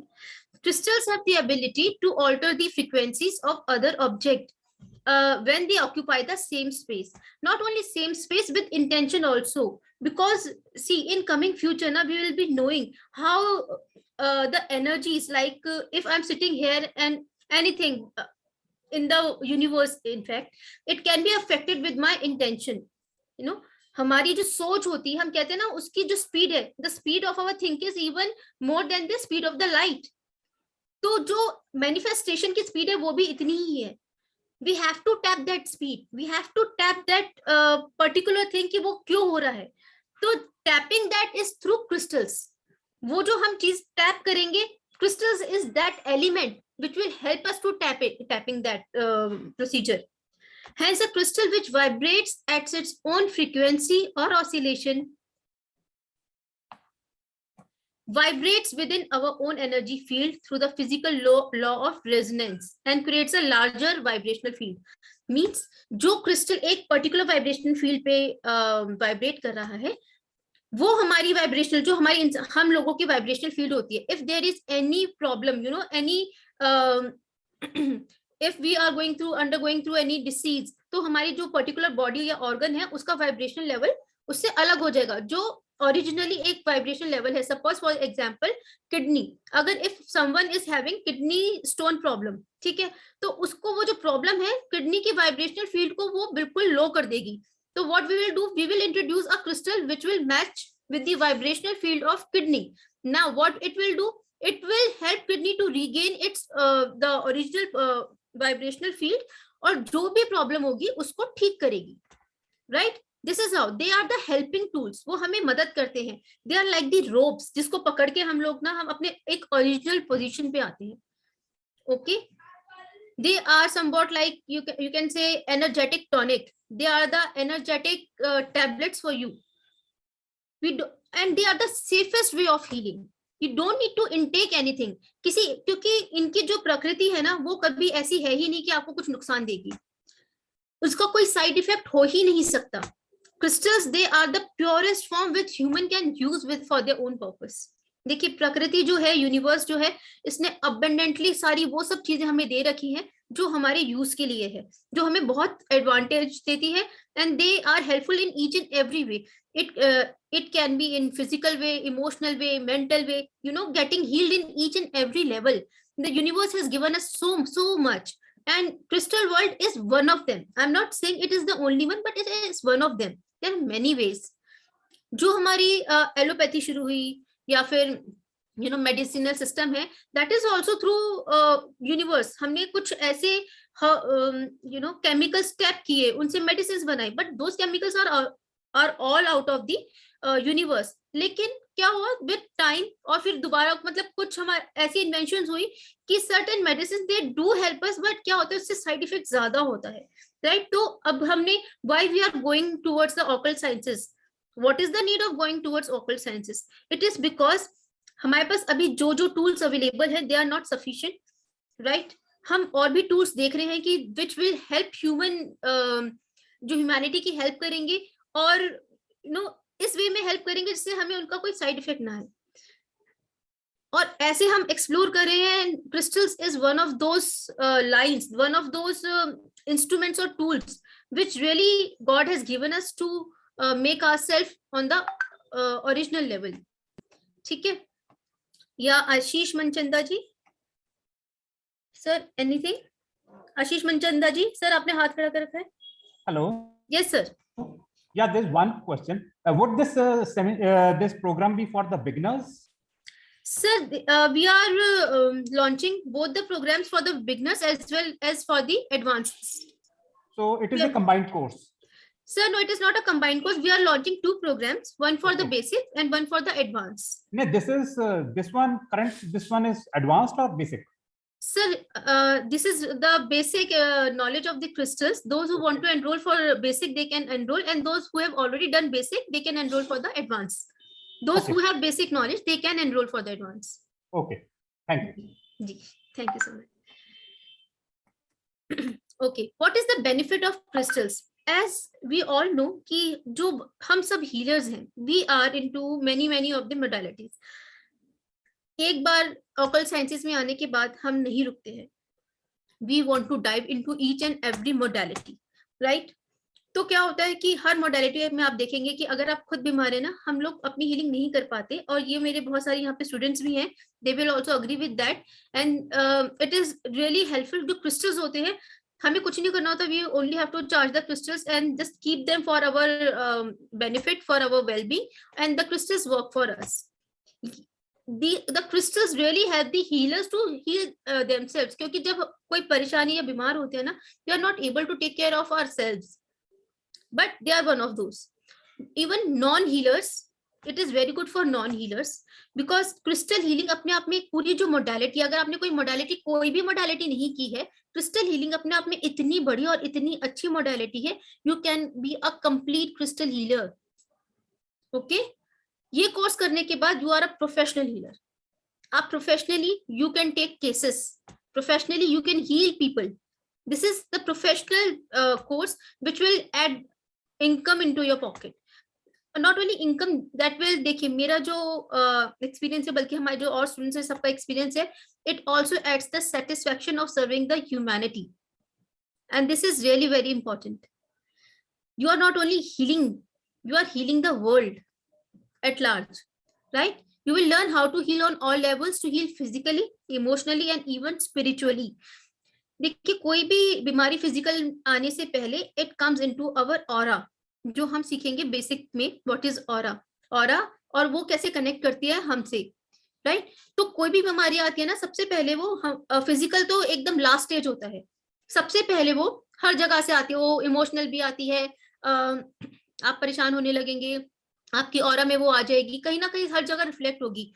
Crystals have the ability to alter the frequencies of other object when they occupy the same space. Not only same space, with intention also. Because see, in coming future, now we will be knowing how the energies, like if I'm sitting here and anything in the universe, in fact, it can be affected with my intention. हमारी जो सोच होती है, हम कहते हैं ना, उसकी जो स्पीड है, the speed of our think is even more than the speed of the light. तो जो manifestation की स्पीड है वो भी इतनी ही है. We have to tap that speed. We have to tap that particular thing कि वो क्यों हो रहा है. तो tapping that is through crystals. वो जो हम चीज टैप करेंगे, crystals is that element which will help us to tapping that procedure. Hence, a crystal which vibrates at its own frequency or oscillation vibrates within our own energy field through the physical law of resonance and creates a larger vibrational field. Means जो crystal एक particular vibrational field पे vibrate कर रहा है, वो हमारी vibrational, जो हमारी हम लोगों की vibrational field होती है. If there is any problem, if we are undergoing through any disease, तो हमारी जो particular body या organ है, उसका vibrational level उससे अलग हो जाएगा. जो originally एक vibrational level है, suppose for example kidney, अगर if someone is having kidney stone problem, ठीक है, तो उसको वो जो problem है, kidney की vibrational field को वो बिल्कुल low कर देगी. तो what we will do, we will introduce a crystal which will match with the vibrational field of kidney. Now what it will do, it will help kidney to regain its the original vibrational field, और जो भी problem होगी उसको ठीक करेगी. Right? This is how they are the helping tools. वो हमें मदद करते हैं. They are like the ropes जिसको पकड़ के हम लोग ना, हम अपने एक original position पे आते हैं. Okay? They are somewhat like you can say energetic tonic. They are the energetic tablets for you. And they are the safest way of healing. You don't need to intake anything. क्योंकि इनकी जो प्रकृति है ना, वो कभी ऐसी है ही नहीं कि आपको कुछ नुकसान देगी. उसका कोई साइड इफेक्ट हो ही नहीं सकता. Crystals, they are the purest form which human can use with for their own purpose. देखिए प्रकृति जो है, यूनिवर्स जो है, इसने abundantly सारी वो सब चीजें हमें दे रखी हैं जो हमारे यूज के लिए है, जो हमें बहुत एडवांटेज देती है, and they are helpful in each and every way. It can be in physical way, emotional way, mental way, getting healed in each and every level. The universe has given us so much, and crystal world is one of them. I'm not saying it is the only one, but it is one of them. There are many ways. जो हमारी allopathy शुरू हुई या फिर medicinal system है, that is also through universe. हमने कुछ ऐसे केमिकल स्टेप किए, उनसे मेडिसिन बनाई, but those chemicals are all out of the universe. लेकिन क्या हुआ विद टाइम, और फिर दोबारा मतलब कुछ हमारे ऐसी इन्वेंशंस हुई कि certain medicine they do help us, but क्या होता है उससे साइड इफेक्ट ज्यादा होता है, राइट? तो अब हमने why we are going towards the occult sciences, what is the need of going towards occult sciences? It is because हमारे पास अभी जो टूल्स अवेलेबल है they are not sufficient, right? हम और भी टूल्स देख रहे हैं कि विच विल हेल्प ह्यूमन, जो ह्यूमैनिटी की हेल्प करेंगे और इस वे में हेल्प करेंगे जिससे हमें उनका कोई साइड इफेक्ट ना है. और ऐसे हम एक्सप्लोर कर रहे हैं. Crystals is one of those lines, one of those instruments और tools which really God has given us to make ourselves on the original level. ठीक है? या आशीष मनचंदा जी, सर एनीथिंग? आशीष मनचंदा जी, सर आपने हाथ खड़ा कर रखा है. Hello. Yes, sir. Yeah, there's one question. Would this program be for the beginners? Sir, we are launching both the programs for the beginners as well as for the advanced. So it is a combined course. Sir, no, it is not a combined course. We are launching two programs, one for the basic and one for the advanced. No, this one is advanced or basic? Sir, this is the basic knowledge of the crystals. Those who want to enroll for basic, they can enroll, and those who have already done basic, they can enroll for the advanced. Those who have basic knowledge, they can enroll for the advanced. Okay, thank you. Ji, thank you so much. Okay, what is the benefit of crystals? As we all know कि जो हम सब healers हैं, we are into many of the modalities. एक बार occult sciences में आने के बाद हम नहीं रुकते हैं. We want to dive into each and every modality, right? तो क्या होता है कि हर modality में आप देखेंगे कि अगर आप खुद बीमार है ना, हम लोग अपनी healing नहीं कर पाते. और ये मेरे बहुत सारे यहाँ पे students भी हैं, they will also agree with that. And it is really helpful. जो crystals होते हैं, हमें कुछ नहीं करना होता. We only have to charge the crystals and just keep them for our benefit, for our well-being, and the crystals work for us. The crystals really help the healers to heal themselves. क्योंकि जब कोई परेशानी या बीमार होते हैं ना, we are not able to take care of ourselves, but they are one of those. Even non-healers, it is very good for non-healers because crystal healing अपने आप में एक पूरी जो modality, अगर आपने कोई भी modality नहीं की है, crystal healing अपने आप में इतनी बड़ी और इतनी अच्छी modality है. You can be a complete crystal healer. Okay? ये कोर्स करने के बाद you are a professional healer. आप professionally you can take cases. Professionally you can heal people. This is the professional course which will add income into your pocket. Not only income, that will, देखिए मेरा जो experience है, बल्कि हमारे जो और students है सबका experience है, it also adds the satisfaction of serving the humanity. And this is really very important. You are not only healing, you are healing the world at large, right? You will learn how to heal on all levels, to heal physically, emotionally, and even spiritually. देखिए कोई भी बीमारी physical आने से पहले it comes into our aura, जो हम सीखेंगे बेसिक में. What is aura? ऑरा और वो कैसे कनेक्ट करती है हमसे, राइट? तो कोई भी बीमारी आती है ना, सबसे पहले वो फिजिकल तो एकदम लास्ट स्टेज होता है. सबसे पहले वो हर जगह से आती है, वो इमोशनल भी आती है. आप परेशान होने लगेंगे, आपकी ऑरा में वो आ जाएगी, कहीं ना कहीं हर जगह रिफ्लेक्ट होगी.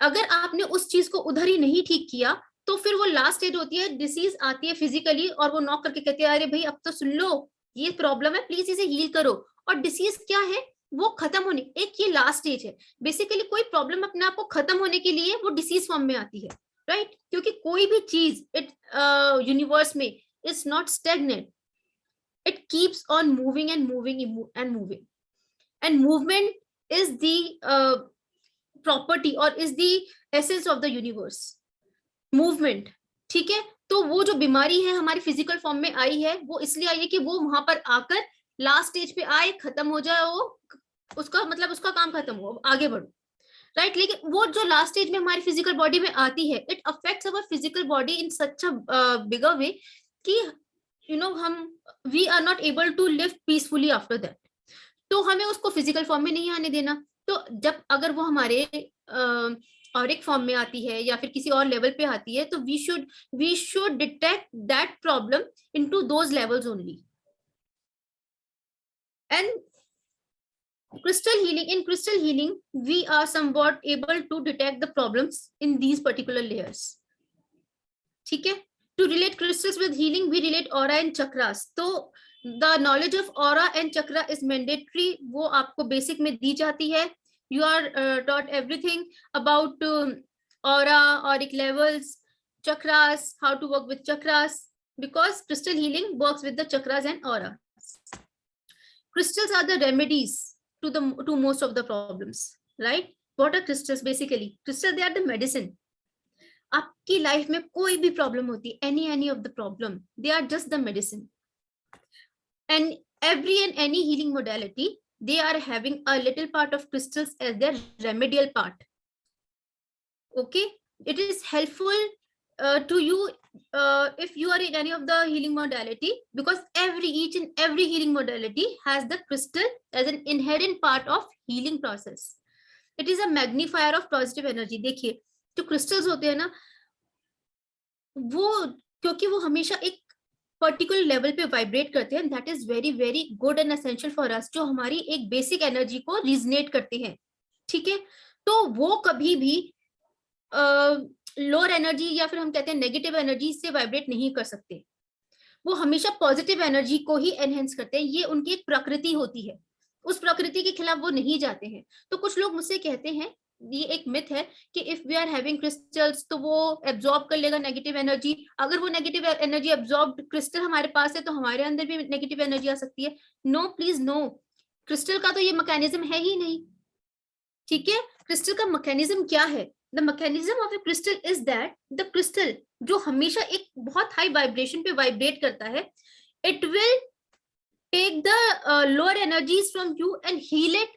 अगर आपने उस चीज को उधर ही नहीं ठीक किया तो फिर वो लास्ट स्टेज होती है, डिसीज आती है फिजिकली और वो नॉक करके कहती है अरे भाई अब तो सुन लो, ये प्रॉब्लम है, प्लीज इसे हील करो. और डिसीज क्या है? वो खत्म होने, एक ये लास्ट स्टेज है. बेसिकली कोई प्रॉब्लम अपने आप को खत्म होने के लिए वो डिसीज फॉर्म में आती है, राइट? क्योंकि कोई भी चीज यूनिवर्स में is not stagnant, it keeps on moving and moving and moving. And movement is the property और is the essence of the universe. Movement, ठीक है? तो वो जो बीमारी है हमारी फिजिकल फॉर्म में आई है, वो इसलिए आई है कि वो वहां पर आकर लास्ट स्टेज पे आए, खत्म हो जाए, वो उसका मतलब उसका काम खत्म हो, आगे बढ़ो, राइट? लेकिन वो जो लास्ट स्टेज में हमारी फिजिकल बॉडी में आती है, it affects our physical body in such a bigger way कि हम we are not able to live peacefully after that. तो हमें उसको फिजिकल फॉर्म में नहीं आने देना। तो जब अगर वो हमारे ऑरिक फॉर्म में आती है या फिर किसी और लेवल पे आती है, तो we should detect that problem into those levels only. And crystal healing we are somewhat able to detect the problems in these particular layers. ठीक है, to relate crystals with healing we relate aura and chakras. तो the knowledge of aura and chakra is mandatory, वो आपको basic में दी जाती है. You are taught everything about aura, auric levels, chakras, how to work with chakras, because crystal healing works with the chakras and aura. Crystals are the remedies to most of the problems, right? What are crystals? Basically crystals, they are the medicine. आपकी life में कोई भी problem होती है, any of the problem, they are just the medicine. And every and any healing modality, they are having a little part of crystals as their remedial part. Okay, it is helpful to you if you are in any of the healing modality, because each and every healing modality has the crystal as an inherent part of healing process. It is a magnifier of positive energy. देखिए जो crystals होते हैं ना, वो क्योंकि वो हमेशा एक पर्टिकुलर लेवल पे वाइब्रेट करते हैं, that is very very good and essential for us, जो हमारी एक बेसिक एनर्जी को रिजनेट करते हैं. ठीक है, तो वो कभी भी लोअर एनर्जी या फिर हम कहते हैं नेगेटिव एनर्जी से वाइब्रेट नहीं कर सकते. वो हमेशा पॉजिटिव एनर्जी को ही एनहेंस करते हैं. ये उनकी एक प्रकृति होती है, उस प्रकृति के खिलाफ वो नहीं जाते हैं. तो कुछ लोग मुझसे कहते हैं, ये एक मिथ है कि if we are having crystals तो वो एब्जॉर्ब कर लेगा नेगेटिव एनर्जी. अगर वो नेगेटिव एनर्जी एब्जॉर्ब क्रिस्टल हमारे पास है तो हमारे अंदर भी नेगेटिव एनर्जी आ सकती है. नो प्लीज नो, क्रिस्टल का तो ये मैकेनिज्म है ही नहीं. ठीक है, क्रिस्टल का मैकेनिज्म क्या है? The mechanism of A crystal is that the crystal जो हमेशा एक बहुत हाई वाइब्रेशन पे वाइब्रेट करता है, it will take the lower energies from you and heal it.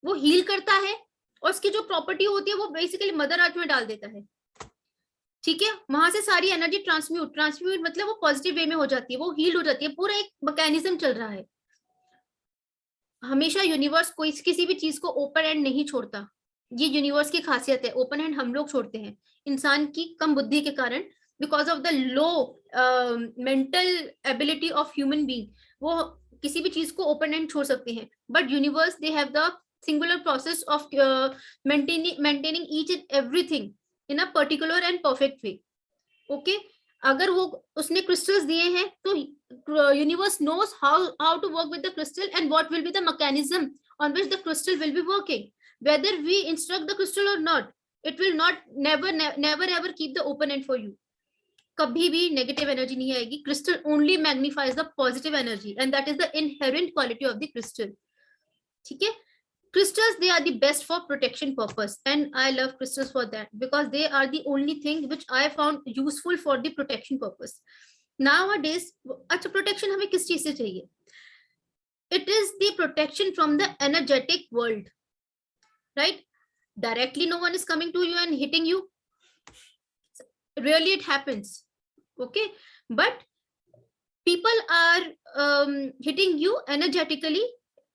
वो हील करता है और उसकी जो प्रॉपर्टी होती है वो बेसिकली मदर अर्थ में डाल देता है. ठीक है, वहां से सारी एनर्जी ट्रांसम्यूट मतलब वो पॉजिटिव वे में हो जाती है, वो हील हो जाती है. पूरा एक मैकेनिज्म चल रहा है. हमेशा यूनिवर्स कोई किसी भी चीज को ओपन एंड नहीं छोड़ता. ये यूनिवर्स की खासियत है. ओपन एंड हम लोग छोड़ते हैं इंसान की कम बुद्धि के कारण, because of the low mental ability of human being. वो किसी भी चीज को ओपन एंड छोड़ सकते हैं, but universe they have the singular process of maintaining each and everything in a particular and perfect way. Okay, अगर वो उसने crystals दिए हैं तो universe knows how to work with the crystal and what will be the mechanism on which the crystal will be working. Whether we instruct the crystal or not, it will not never ever keep the open end for you. कभी भी negative energy नहीं आएगी. Crystal only magnifies the positive energy and that is the inherent quality of the crystal. ठीक है, crystals, they are the best for protection purpose and I love crystals for that, because they are the only thing which I found useful for the protection purpose. Nowadays अच्छा protection हमें किस चीज से चाहिए? It is the protection from the energetic world, right? Directly no one is coming to you and hitting you, rarely it happens. Okay, but people are hitting you energetically,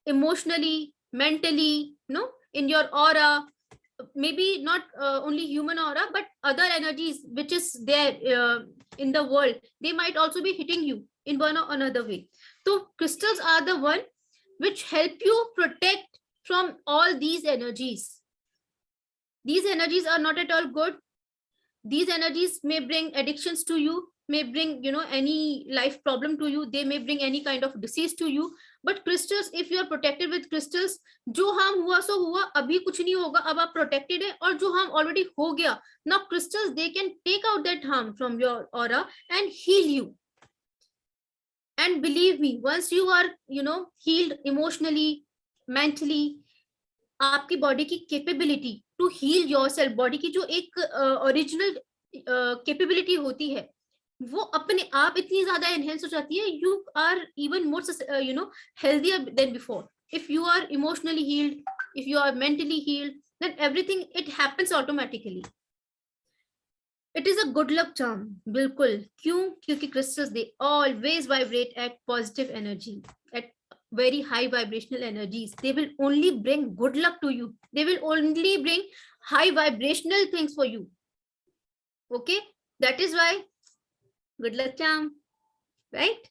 emotionally, mentally, no, in your aura, maybe not only human aura but other energies which is there in the world, they might also be hitting you in one or another way. So crystals are the one which help you protect from all these energies. These energies are not at all good. These energies may bring addictions to you, may bring any life problem to you, they may bring any kind of disease to you. But crystals, if you are protected with crystals, जो harm हुआ सो हुआ, अभी कुछ नहीं होगा, अब आप protected है. और जो harm already हो गया, now crystals, they can take out that harm from your aura and heal you. And believe me, once you are healed emotionally, mentally, आपकी body की capability to heal yourself, body की जो एक original capability होती है, वो अपने आप इतनी ज्यादा एनहेंस हो जाती है. You are even more healthier than before. If you are emotionally healed, if you are mentally healed, then everything it happens automatically. It is a good luck charm. बिल्कुल. क्यों? क्योंकि crystals, they always vibrate at positive energy, at very high vibrational energies. They will only bring good luck to you. They will only bring high vibrational things for you. Okay, that is why good luck charm, right?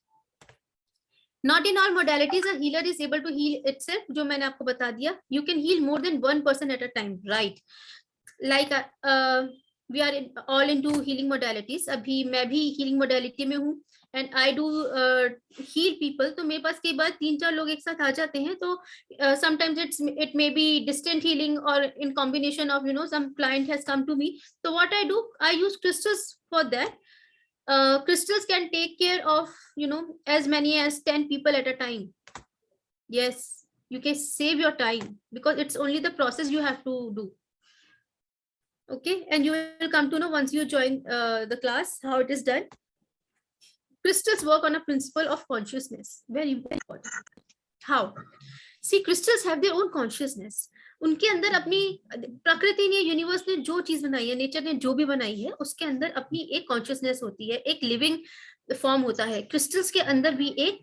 Not in all modalities a healer is able to heal itself. जो मैंने आपको बता दिया, you can heal more than one person at a time, right? Like we are all into healing modalities. अभी मैं भी healing modality में हूँ and I do heal people. तो मेरे पास कई बार 3-4 लोग एक साथ आ जाते हैं, तो sometimes it may be distant healing or in combination of, you know, some client has come to me. So what I do, I use crystals for that. Crystals can take care of, you know, as many as 10 people at a time. Yes, you can save your time because it's only the process you have to do. Okay, and you will come to know once you join the class how it is done. Crystals work on a principle of consciousness. Very important. How? See, crystals have their own consciousness. उनके अंदर अपनी प्रकृति ने, universe ने जो चीज बनाई है, नेचर ने जो भी बनाई है, उसके अंदर अपनी एक कॉन्शियसनेस होती है, एक लिविंग फॉर्म होता है. क्रिस्टल्स के अंदर भी एक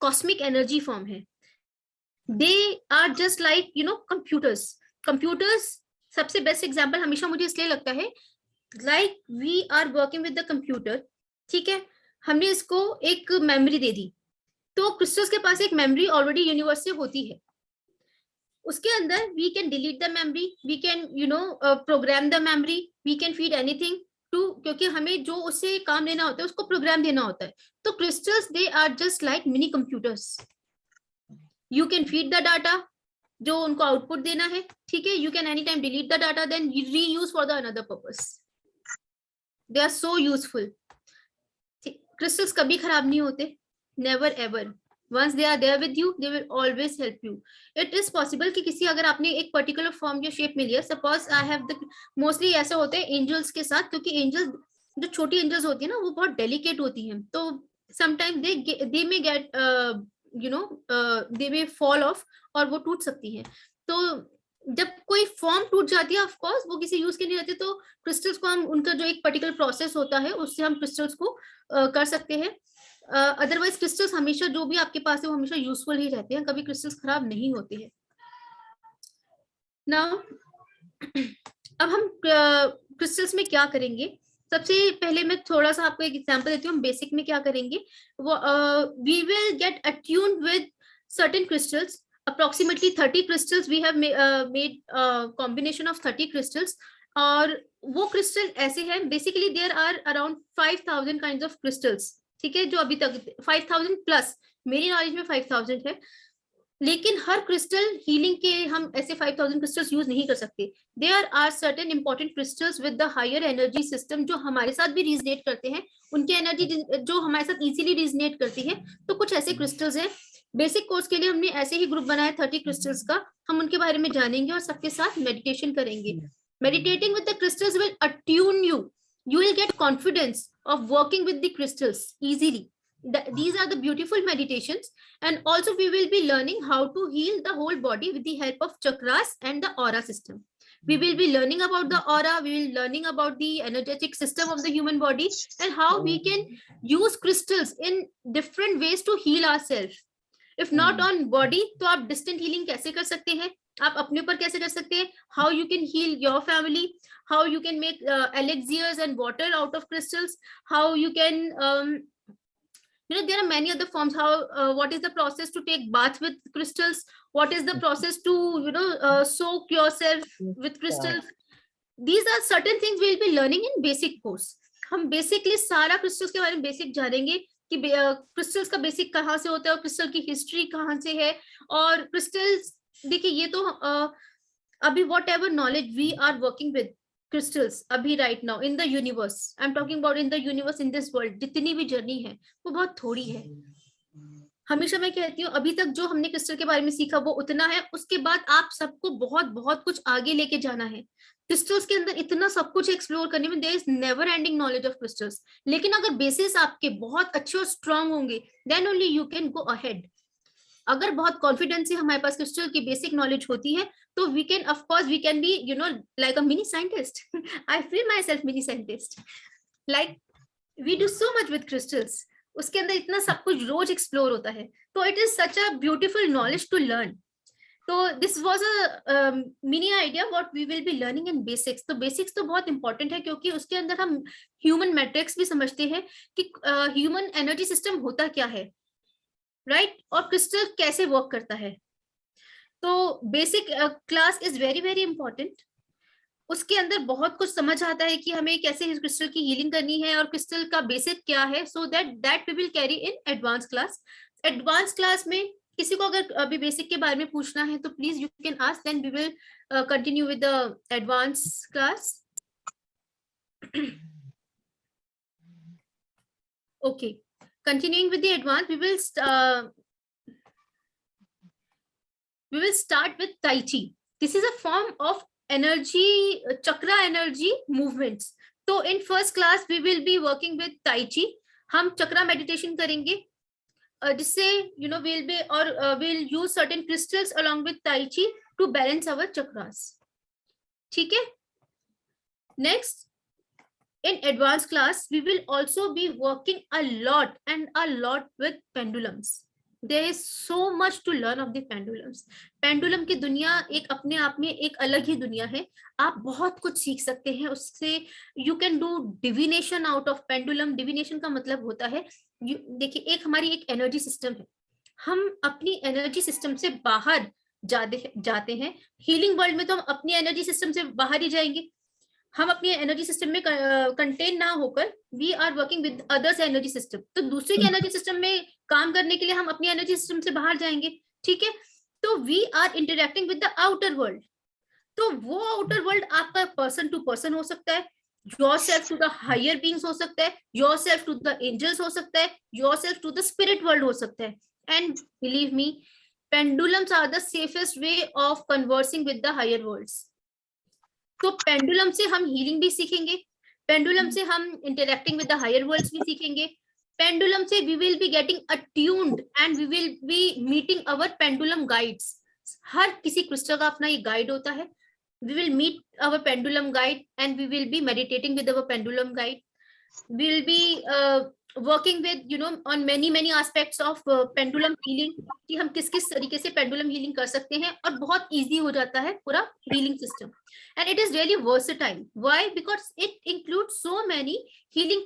कॉस्मिक एनर्जी फॉर्म है. They are just like, you know, computers सबसे बेस्ट एग्जांपल हमेशा मुझे इसलिए लगता है, like we are working with the computer. ठीक है, हमने इसको एक मेमोरी दे दी, तो क्रिस्टल्स के पास एक मेमोरी ऑलरेडी यूनिवर्स से होती है. उसके अंदर we can delete the memory, we can, you know, program the memory, we can feed anything to, क्योंकि हमें जो उससे काम लेना होता है उसको प्रोग्राम देना होता है. तो crystals they are just like mini computers. You can feed the data, जो उनको आउटपुट देना है, ठीक है. You can any time delete the data, then reuse for the another purpose. They are so useful. Crystals कभी खराब नहीं होते, never ever. Once they are there with you, they will always help you. It is possible कि किसी, अगर आपने एक particular form या shape में लिया, suppose I have the, mostly ऐसे होते हैं angels के साथ, क्योंकि angels, जो छोटी angels होती है ना, वो बहुत delicate होती हैं, तो sometimes they may get you know, they may fall off, और वो टूट सकती हैं. तो जब कोई फॉर्म टूट जाती है, ऑफ कोर्स वो किसी यूज के नहीं रहते, तो क्रिस्टल्स को हम, उनका जो एक पर्टिकुलर प्रोसेस होता है, उससे हम क्रिस्टल्स को कर सकते हैं. अदरवाइज क्रिस्टल्स हमेशा, जो भी आपके पास है, वो हमेशा यूजफुल ही रहते हैं, कभी क्रिस्टल्स खराब नहीं होते हैं. नाउ अब हम क्रिस्टल्स में क्या करेंगे. सबसे पहले मैं थोड़ा सा आपको एक एग्जांपल देती हूँ. हम बेसिक में क्या करेंगे, वो we will get attuned with certain crystals. Approximately 30 crystals we have made combination of 30 crystals. और वो क्रिस्टल ऐसे हैं, basically there are around 5000 kinds of crystals. ठीक है, जो अभी तक 5000 प्लस, मेरी नॉलेज में 5000 है. लेकिन हर क्रिस्टल हीलिंग के हम ऐसे 5000 क्रिस्टल्स यूज नहीं कर सकते. There are certain important crystals with the higher energy system, जो हमारे साथ भी रिजनेट करते हैं, उनकी एनर्जी जो हमारे साथ इजीली रिजनेट करती है. तो कुछ ऐसे क्रिस्टल्स हैं. बेसिक कोर्स के लिए हमने ऐसे ही ग्रुप बनाया 30 क्रिस्टल्स का. हम उनके बारे में जानेंगे और सबके साथ मेडिटेशन करेंगे. Meditating with the crystals will attune you. You will get confidence of working with the crystals easily. These are the beautiful meditations, and also we will be learning how to heal the whole body with the help of chakras and the aura system. We will be learning about the aura, we will be learning about the energetic system of the human body, and how we can use crystals in different ways to heal ourselves. If not on body, तो आप distant healing कैसे कर सकते हैं, आप अपने ऊपर कैसे कर सकते हैं, how you can heal your family, how you can make elixirs and water out of crystals, how you can you know, there are many other forms. How what is the process to take bath with crystals, what is the process to, you know, soak yourself with crystals. These are certain things we will be learning in basic course. हम basically सारा crystals के बारे में basic जानेंगे कि crystals का basic कहाँ से होता है और क्रिस्टल की हिस्ट्री कहाँ से है. और क्रिस्टल्स, देखिए, ये तो अभी what ever knowledge we are working with crystals अभी right now in the universe, I am talking about in the universe, in this world, जितनी भी जर्नी है वो बहुत थोड़ी है. हमेशा मैं कहती हूँ, अभी तक जो हमने क्रिस्टल के बारे में सीखा वो उतना है. उसके बाद आप सबको बहुत बहुत कुछ आगे लेके जाना है. क्रिस्टल्स के अंदर इतना सब कुछ एक्सप्लोर करने में, there is never ending knowledge of crystals. लेकिन अगर बेसिस आपके बहुत अच्छे और स्ट्रांग होंगे, then only you can go ahead. अगर बहुत कॉन्फिडेंस से हमारे पास क्रिस्टल की बेसिक नॉलेज होती है, तो we can, of course we can be, you know, like a mini scientist. I feel myself mini scientist. Like we do so much with crystals. उसके अंदर इतना सब कुछ रोज एक्सप्लोर होता है, तो it is such a beautiful knowledge to learn. तो this was a mini idea what we will be learning in basics. तो बेसिक्स तो बहुत इंपॉर्टेंट है, क्योंकि उसके अंदर हम ह्यूमन मैट्रिक्स भी समझते हैं कि ह्यूमन एनर्जी सिस्टम होता क्या है, राइट, और क्रिस्टल कैसे वर्क करता है। तो basic class is very very important. उसके अंदर बहुत कुछ समझ आता है कि हमें कैसे क्रिस्टल की हीलिंग करनी है और क्रिस्टल का बेसिक क्या है, so that we will carry in advance class. Advance class में किसी को अगर अभी बेसिक के बारे में पूछना है तो please you can ask, then we will continue with the advance class. okay, continuing with the advanced, we will start with Tai Chi. This is a form of energy, chakra energy movements. So in first class we will be working with Tai Chi. हम चक्रा meditation करेंगे, जिससे we'll use certain crystals along with Tai Chi to balance our chakras. ठीक है? Next, in advanced class we will also be working a lot with pendulums. There is so much to learn of the pendulums. Pendulum की दुनिया एक अपने आप में एक अलग ही दुनिया है, आप बहुत कुछ सीख सकते हैं उससे। You can do divination out of pendulum. Divination का मतलब होता है, देखिए एक हमारी एक एनर्जी सिस्टम है, हम अपनी एनर्जी सिस्टम से बाहर जाते हैं। हीलिंग वर्ल्ड में तो हम अपनी एनर्जी सिस्टम से बाहर ही जाएंगे, हम अपनी एनर्जी सिस्टम में कंटेन ना होकर we are working with others energy system. तो दूसरे के एनर्जी सिस्टम में काम करने के लिए हम अपनी एनर्जी सिस्टम से बाहर जाएंगे, ठीक है। तो we are interacting with the outer world. तो वो आउटर वर्ल्ड आपका पर्सन टू पर्सन हो सकता है, yourself to the higher beings हो सकता है, योरसेल्फ टू द एंजल्स हो सकता है, yourself to the spirit world हो सकता है। And believe me, pendulums are the safest way of conversing with the higher worlds. तो पेंडुलम से हम हीलिंग भी सीखेंगे, पेंडुलम से हम interacting with the higher worlds भी सीखेंगे, पेंडुलम से we will be getting attuned and we will be meeting our pendulum guides. हर किसी क्रिस्टल का अपना एक गाइड होता है। we will meet our pendulum guide and we will be meditating with our pendulum guide. We will be working with on many aspects of pendulum healing, कि हम किस किस तरीके से pendulum healing कर सकते हैं, और बहुत easy हो जाता है पूरा healing system, and it is really versatile. Why? Because it includes so many healing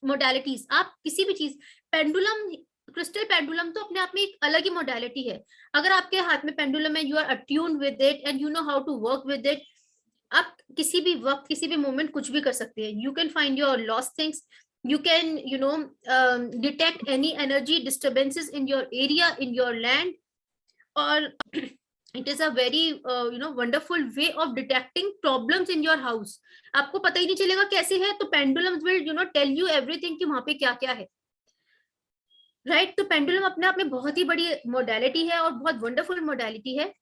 modalities. आप किसी भी चीज, pendulum, क्रिस्टल पेंडुलम तो अपने आप में एक अलग ही मोडालिटी है। अगर आपके हाथ में पेंडुलम है, you are attuned with it and you know how to work with it, आप किसी भी वक्त किसी भी मोमेंट कुछ भी कर सकते हैं। You can find your lost things, you can detect any energy disturbances in your area, in your land, or it is a very wonderful way of detecting problems in your house. आपको पता ही नहीं चलेगा कैसे है, तो pendulums will tell you everything कि वहां पे क्या क्या है, राइट। तो पेंडुलम अपने आप में बहुत ही बड़ी मोडालिटी है और बहुत वंडरफुल मोडालिटी है।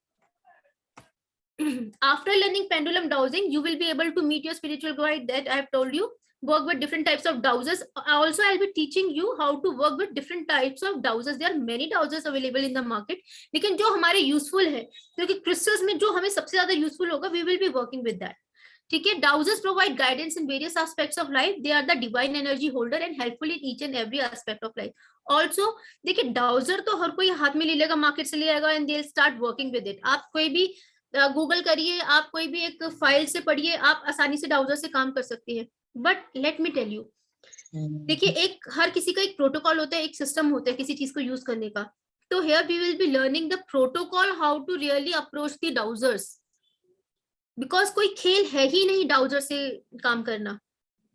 After learning pendulum dowsing, you will be able to meet your spiritual guide that I have told you. Work with different types of dowsers. Also, I'll be teaching you how to work with different types of dowsers. There are many dowsers available in the market. लेकिन जो हमारे useful है, क्योंकि crystals में जो हमें सबसे ज्यादा useful होगा, we will be working with that. ठीक है। Dowsers provide guidance in various aspects of life. They are the divine energy holder and helpful in each and every aspect of life. Also, देखिए dowser तो हर कोई हाथ में ले लेगा, market से ले आएगा, and they will start working with it. आप कोई भी गूगल करिए, आप कोई भी एक फाइल से पढ़िए, आप आसानी से डाउजर से काम कर सकते हैं। But let me tell you, देखिए एक हर किसी का एक प्रोटोकॉल होता है, एक सिस्टम होता है किसी चीज को यूज करने का। तो here we will be learning the protocol how to really approach the dowsers, because कोई खेल है ही नहीं डाउजर से काम करना।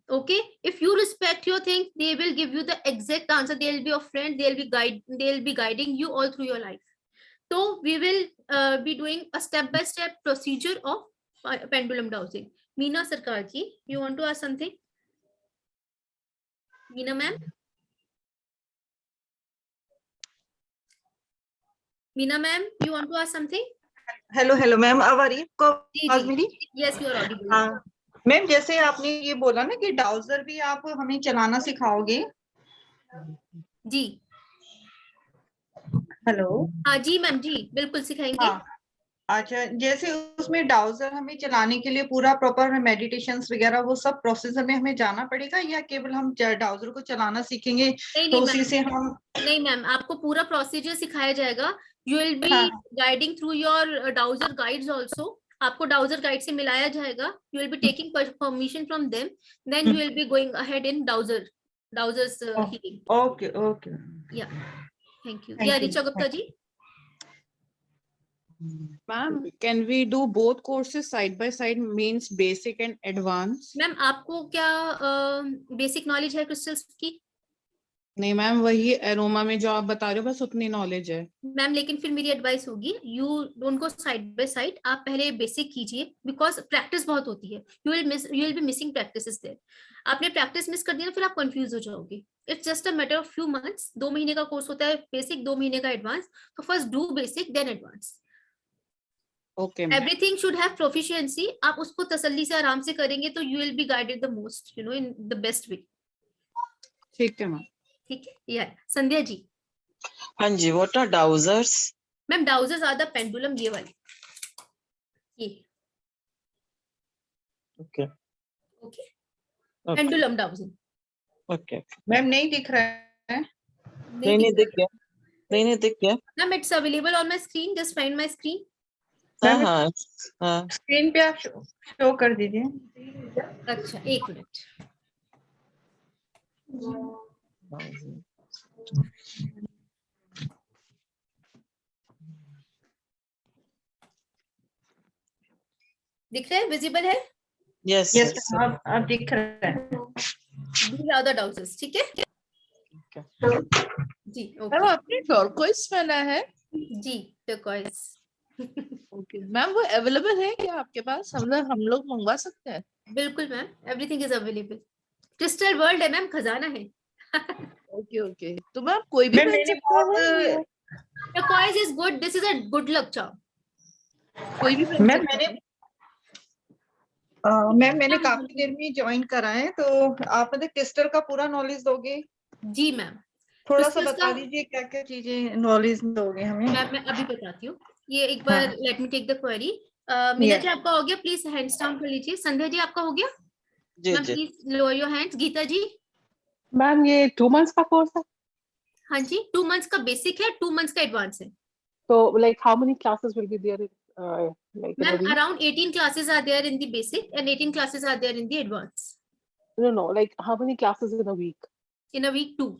Okay, if you respect your thing, they will give you the exact answer. They'll be your friend, they'll be guiding you all through your life. So we will be doing a step-by-step procedure of pendulum dowsing. Meena Sarkar ji, you want to ask something? Meena ma'am? Meena ma'am, you want to ask something? Hello ma'am, अब आ रही है आपको आवाज मेरी? Yes, you are audible. Ma'am, जैसे आपने ये बोला ना कि डाउजर भी आप हमें चलाना सिखाओगे। जी हेलो। हाँ जी मैम जी, बिल्कुल सिखाएंगे। हाँ, अच्छा, जैसे उसमें डाउजर हमें चलाने के लिए पूरा प्रॉपर मेडिटेशंस वगैरह वो सब प्रोसेसर में हमें जाना पड़ेगा, या केवल हम डाउजर को चलाना सीखेंगे नहीं तो नहीं उसी मैम, से हम? नहीं मैम, आपको पूरा प्रोसीजर सिखाया जाएगा. यू विल बी हाँ, guiding through your dowser guides also. आपको डाउजर गाइड से मिलाया जाएगा. You will be taking permission from them, then you will be going ahead in dowsers healing. Okay okay, yeah thank you. Thank yeah you. Richa Gupta ji. Ma'am, can we do both courses side by side, means basic and advanced? Ma'am आपको क्या basic knowledge है crystals की? नहीं ma'am, वही aroma में जो आप बता रहे हो बस उतनी नॉलेज है. मैम लेकिन फिर मेरी एडवाइस होगी, you don't go side by side. आप पहले बेसिक कीजिए, बिकॉज प्रैक्टिस बहुत होती है. You will be missing practices there. आपने प्रैक्टिस मिस कर दी ना, फिर आप कंफ्यूज हो जाओगे. It's just a matter of few months. 2 महीने का कोर्स होता है बेसिक, 2 महीने का एडवांस. तो first do basic then advance. Okay ma'am. Everything should have proficiency. आप उसको तसल्ली से आराम से करेंगे तो you will be guided the most, you know, in the best way. ठीक है मैम. ठीक है. या संध्या जी. हाँ जी, what are dowsers? Ma'am dowsers are the pendulum, ये वाले, ये. Okay, okay, okay, pendulum dowser. okay. Ma'am नहीं दिख रहा है. नहीं दिख गया, नहीं दिख गया. Ma'am it's available on my screen. Just find my screen. हाँ मैम, हाँ हाँ. स्क्रीन पे आप शो कर दीजिए. अच्छा, एक मिनट. दिख रहा है? विजिबल है? Yes, yes, yes. आप दिख रहा है. These are the dowsers. ठीक है जी. मैम ओके आपने टर्कोइज पहना है? जी. टर्कोइज. ओके मैम, वो अवेलेबल है क्या आपके पास? हम लोग मंगवा सकते हैं? बिल्कुल ma'am, everything is available. Crystal world है मैम, खजाना है. ओके ओके, तो मैम कोई भी मैम पहन मैंने सकता है बहुत या turquoise is good. This is a good luck charm. कोई भी पहन मैम सकता है? मैम मैंने काफी देर में ज्वाइन करा है, तो आप मतलब क्रिस्टल का पूरा नॉलेज दोगे? जी मैम. थोड़ा सा Crystals बता का- दीजिए क्या क्या चीजें नॉलेज दोगे हमें. मैम मैं अभी बताती हूँ. ये एक बार हाँ. Let me take the query. Meena Yeah. जी आपका हो गया? प्लीज हैंड स्टाम्प कर लीजिए. संध्या जी आपका हो गया? जी मैम जी. Please lower your hands. Geeta ji. Ma'am ये 2 months का कोर्स है, हाँ जी. 2 मंथ्स का बेसिक है, 2 मंथ्स का एडवांस है. तो like how many classes will be there in like in a Ma'am, week? around 18 classes are there in the basic and 18 classes are there in the advanced. No, like how many classes in a week? In a week, 2.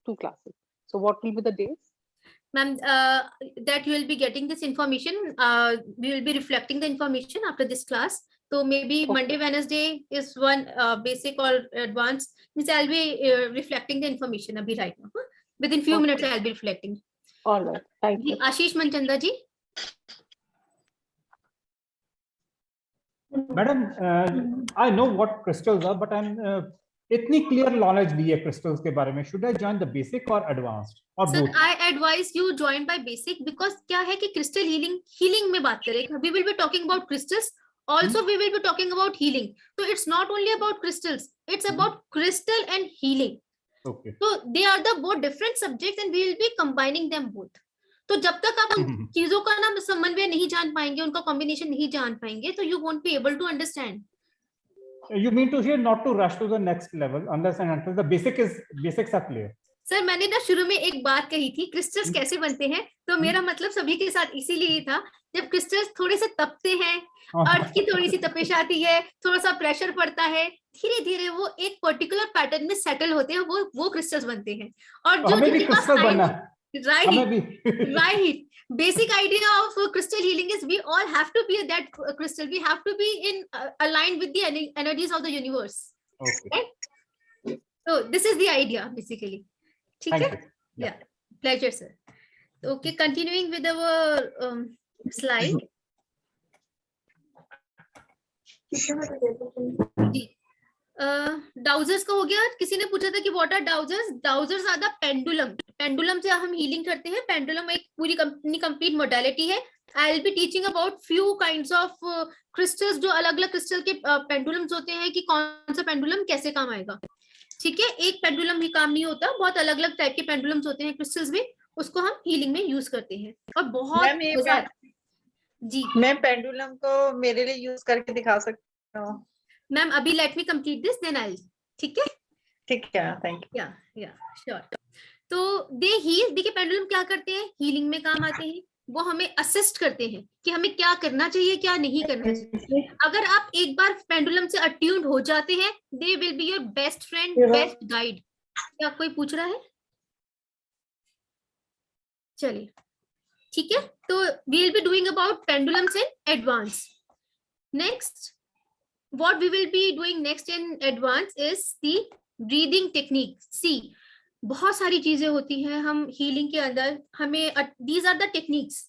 2 classes. So what will be the days? Ma'am, that you will be getting this information. We will be reflecting the information after this class. So maybe Okay. Monday, Wednesday is one basic or advanced. Means I'll be reflecting the information abhi right now. Huh? Within few Okay. minutes, I'll be reflecting. All right, thank you. Ashish Manchanda ji. Madam, I know what crystals are, but I'm इतनी clear knowledge दी है crystals के बारे में. Should I join the basic or advanced or Sir, both? I advise you join by basic because क्या है कि crystal healing में बात करें. We will be talking about crystals. Also, we will be talking about healing. So it's not only about crystals. It's about crystal and healing. Okay. So they are the both different subjects and we will be combining them both. तो जब तक आप उन चीजों का ना समन्वय नहीं जान पाएंगे, उनका कॉम्बिनेशन नहीं जान पाएंगे, तो you won't be able to understand. You mean to say not to rush to the next level unless and until the basics are clear. Sir मैंने ना शुरू में एक बात कही थी, क्रिस्टल्स कैसे बनते हैं, तो मेरा मतलब सभी के साथ इसीलिए था. जब क्रिस्टल्स थोड़े से तपते हैं, अर्थ की थोड़ी सी तपिश आती है, थोड़ा सा प्रेशर पड़ता है, धीरे धीरे वो एक पर्टिकुलर पैटर्न में सेटल होते हैं, वो क्रिस्टल्स बनते हैं. और जो हमें भी जिनके पास crystal बनना. हमें भी. right. Basic idea of crystal healing is we all have to be that crystal. We have to be in aligned with the energies of the universe. Okay. Right? So this is the idea basically. ठीक Thank है? you. Yeah. Pleasure, sir. Okay, continuing with our slide. डाउजर्स का हो गया. किसी ने पूछा था कि what are dowsers. Dowsers are the pendulum. Pendulum से हम हीलिंग करते हैं. पेंडुलम एक पूरी कंप्लीट मोडालिटी है. आई will be teaching about few kinds of crystals, जो अलग अलग क्रिस्टल के पेंडुलम्स होते हैं कि कौन सा पेंडुलम कैसे काम आएगा. ठीक है. एक पेंडुलम ही काम नहीं होता, बहुत अलग अलग टाइप के पेंडुलम्स होते हैं क्रिस्टल्स में, उसको हम हीलिंग में यूज करते हैं. और बहुत जी मैं पेंडुलम को मेरे लिए यूज करके दिखा सकती हूँ। मैम, अभी let me complete this then I, ठीक है? ठीक है, थैंक यू। या श्योर। तो दे हील, देखिए पेंडुलम क्या करते हैं, हीलिंग में काम आते हैं। वो हमें असिस्ट करते हैं कि हमें क्या करना चाहिए, क्या नहीं करना चाहिए। अगर आप एक बार पेंडुलम से अट्यून्ड हो जाते हैं, they will be your best friend, best guide. क्या कोई पूछ रहा है? चलिए ठीक है, तो we will be doing about pendulums in advance. Next what we will be doing next in advance is the breathing technique. See, बहुत सारी चीजें होती हैं हम हीलिंग के अंदर, हमें these are the techniques.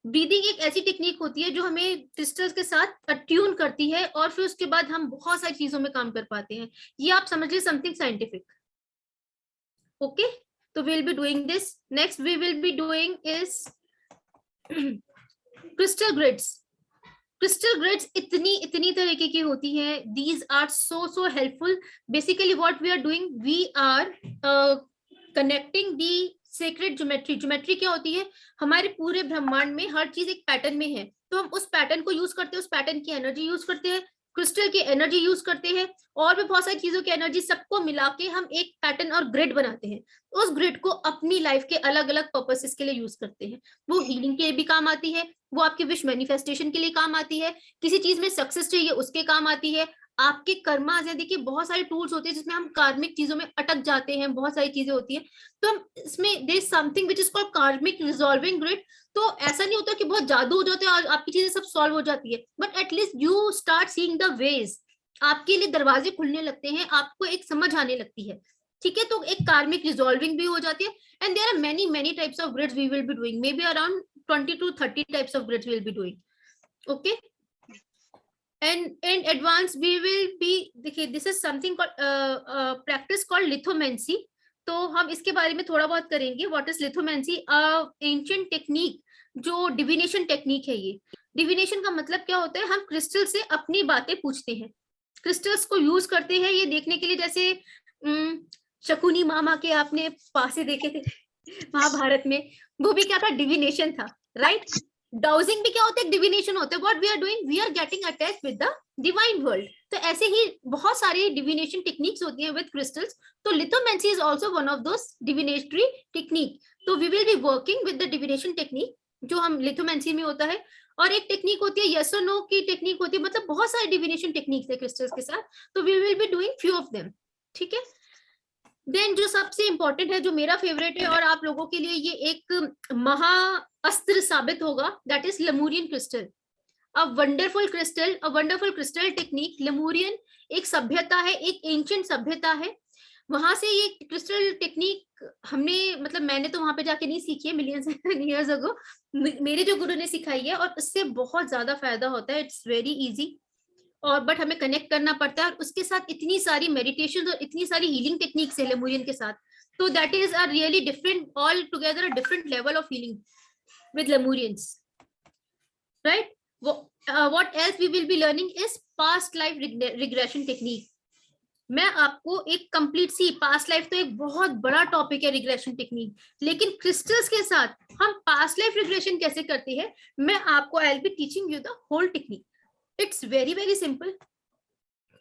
Breathing एक ऐसी टेक्निक होती है जो हमें क्रिस्टल्स के साथ अट्यून करती है और फिर उसके बाद हम बहुत सारी चीजों में काम कर पाते हैं। ये आप समझ लीजिए समथिंग साइंटिफिक। ओके, तो we will be doing this. Next we will be doing is crystal grids. Crystal grids इतनी तरीके की होती है। These are so helpful. Basically what we are doing, we are connecting the sacred geometry. Geometry क्या होती है, हमारे पूरे ब्रह्मांड में हर चीज एक पैटर्न में है, तो हम उस पैटर्न को यूज करते हैं, उस पैटर्न की एनर्जी यूज करते हैं, क्रिस्टल की एनर्जी यूज करते हैं, और भी बहुत सारी चीजों की एनर्जी, सबको मिला के हम एक पैटर्न और ग्रिड बनाते हैं। उस ग्रिड को अपनी लाइफ के अलग अलग पर्पसेस के लिए यूज करते हैं। वो हीलिंग के लिए भी काम आती है, वो आपके विश मैनिफेस्टेशन के लिए काम आती है, किसी चीज में सक्सेस चाहिए उसके काम आती है, आपके कर्मास है। देखिए बहुत सारे टूल्स होते हैं जिसमें हम कार्मिक चीजों में अटक जाते हैं, बहुत सारी चीजें होती हैं, तो हम इसमें there is something which is called karmic resolving grid. तो ऐसा नहीं होता कि बहुत जादू हो जाता है और आपकी चीजें सब सॉल्व हो जाती है, but at least you start seeing the ways, आपके लिए दरवाजे खुलने लगते हैं, आपको एक समझ आने लगती है। ठीक है, तो एक कार्मिक रिजॉल्विंग भी हो जाती है। And there are many types of grids we will be doing, maybe around 20 to 30 types of grids we'll be doing. Okay, and in advance we will be, देखिए this is something called practice called lithomancy. तो हम इसके बारे में थोड़ा बहुत करेंगे। What is lithomancy? Ancient technique, जो डिविनेशन टेक्निक है। ये डिविनेशन का मतलब क्या होता है, हम क्रिस्टल से अपनी बातें पूछते हैं, क्रिस्टल्स को यूज करते हैं ये देखने के लिए। जैसे शकुनी मामा के आपने पासे देखे थे महाभारत में, वो भी क्या था, डिविनेशन था, राइट? डाउजिंग भी क्या होता है, डिविनेशन होता है। What we are doing, we are getting attach with the divine world. तो ऐसे ही बहुत सारी डिविनेशन टेक्निक्स होती हैं विद क्रिस्टल्स। तो lithomancy is also one of those divinatory technique. तो we will be working with the divination technique जो हम लिथोमेंसी में होता है। और एक टेक्निक होती है यस और नो की टेक्निक होती है, मतलब बहुत सारे डिविनेशन टेक्निक्स है क्रिस्टल्स के साथ। तो we will be doing few of them, ठीक है? देन जो सबसे इंपॉर्टेंट है, जो मेरा फेवरेट है और आप लोगों के लिए ये एक महा अस्त्र साबित होगा, that is Lemurian crystal. A wonderful crystal technique. Lemurian एक सभ्यता है, एक एंशिएंट सभ्यता है। वहां से ये क्रिस्टल टेक्निक हमने, मतलब मैंने तो वहां पे जाके नहीं सीखी है, मिलियंस ईयर्स अगो मेरे जो गुरु ने सिखाई है, और उससे बहुत ज्यादा फायदा होता है। इट्स वेरी इजी, और बट हमें कनेक्ट करना पड़ता है, और उसके साथ इतनी सारी मेडिटेशन और इतनी सारी हीलिंग टेक्निक्स है लेमुरियन के साथ। तो that is a really different, all together a different level of healing with Lemurians, right? What else we will be learning is past life regression technique. मैं आपको एक कंप्लीट सी, पास्ट लाइफ तो एक बहुत बड़ा टॉपिक है रिग्रेशन टेक्निक, लेकिन crystals के साथ हम पास्ट लाइफ रिग्रेशन कैसे करते हैं, मैं आपको I will be teaching you the whole technique. It's very simple,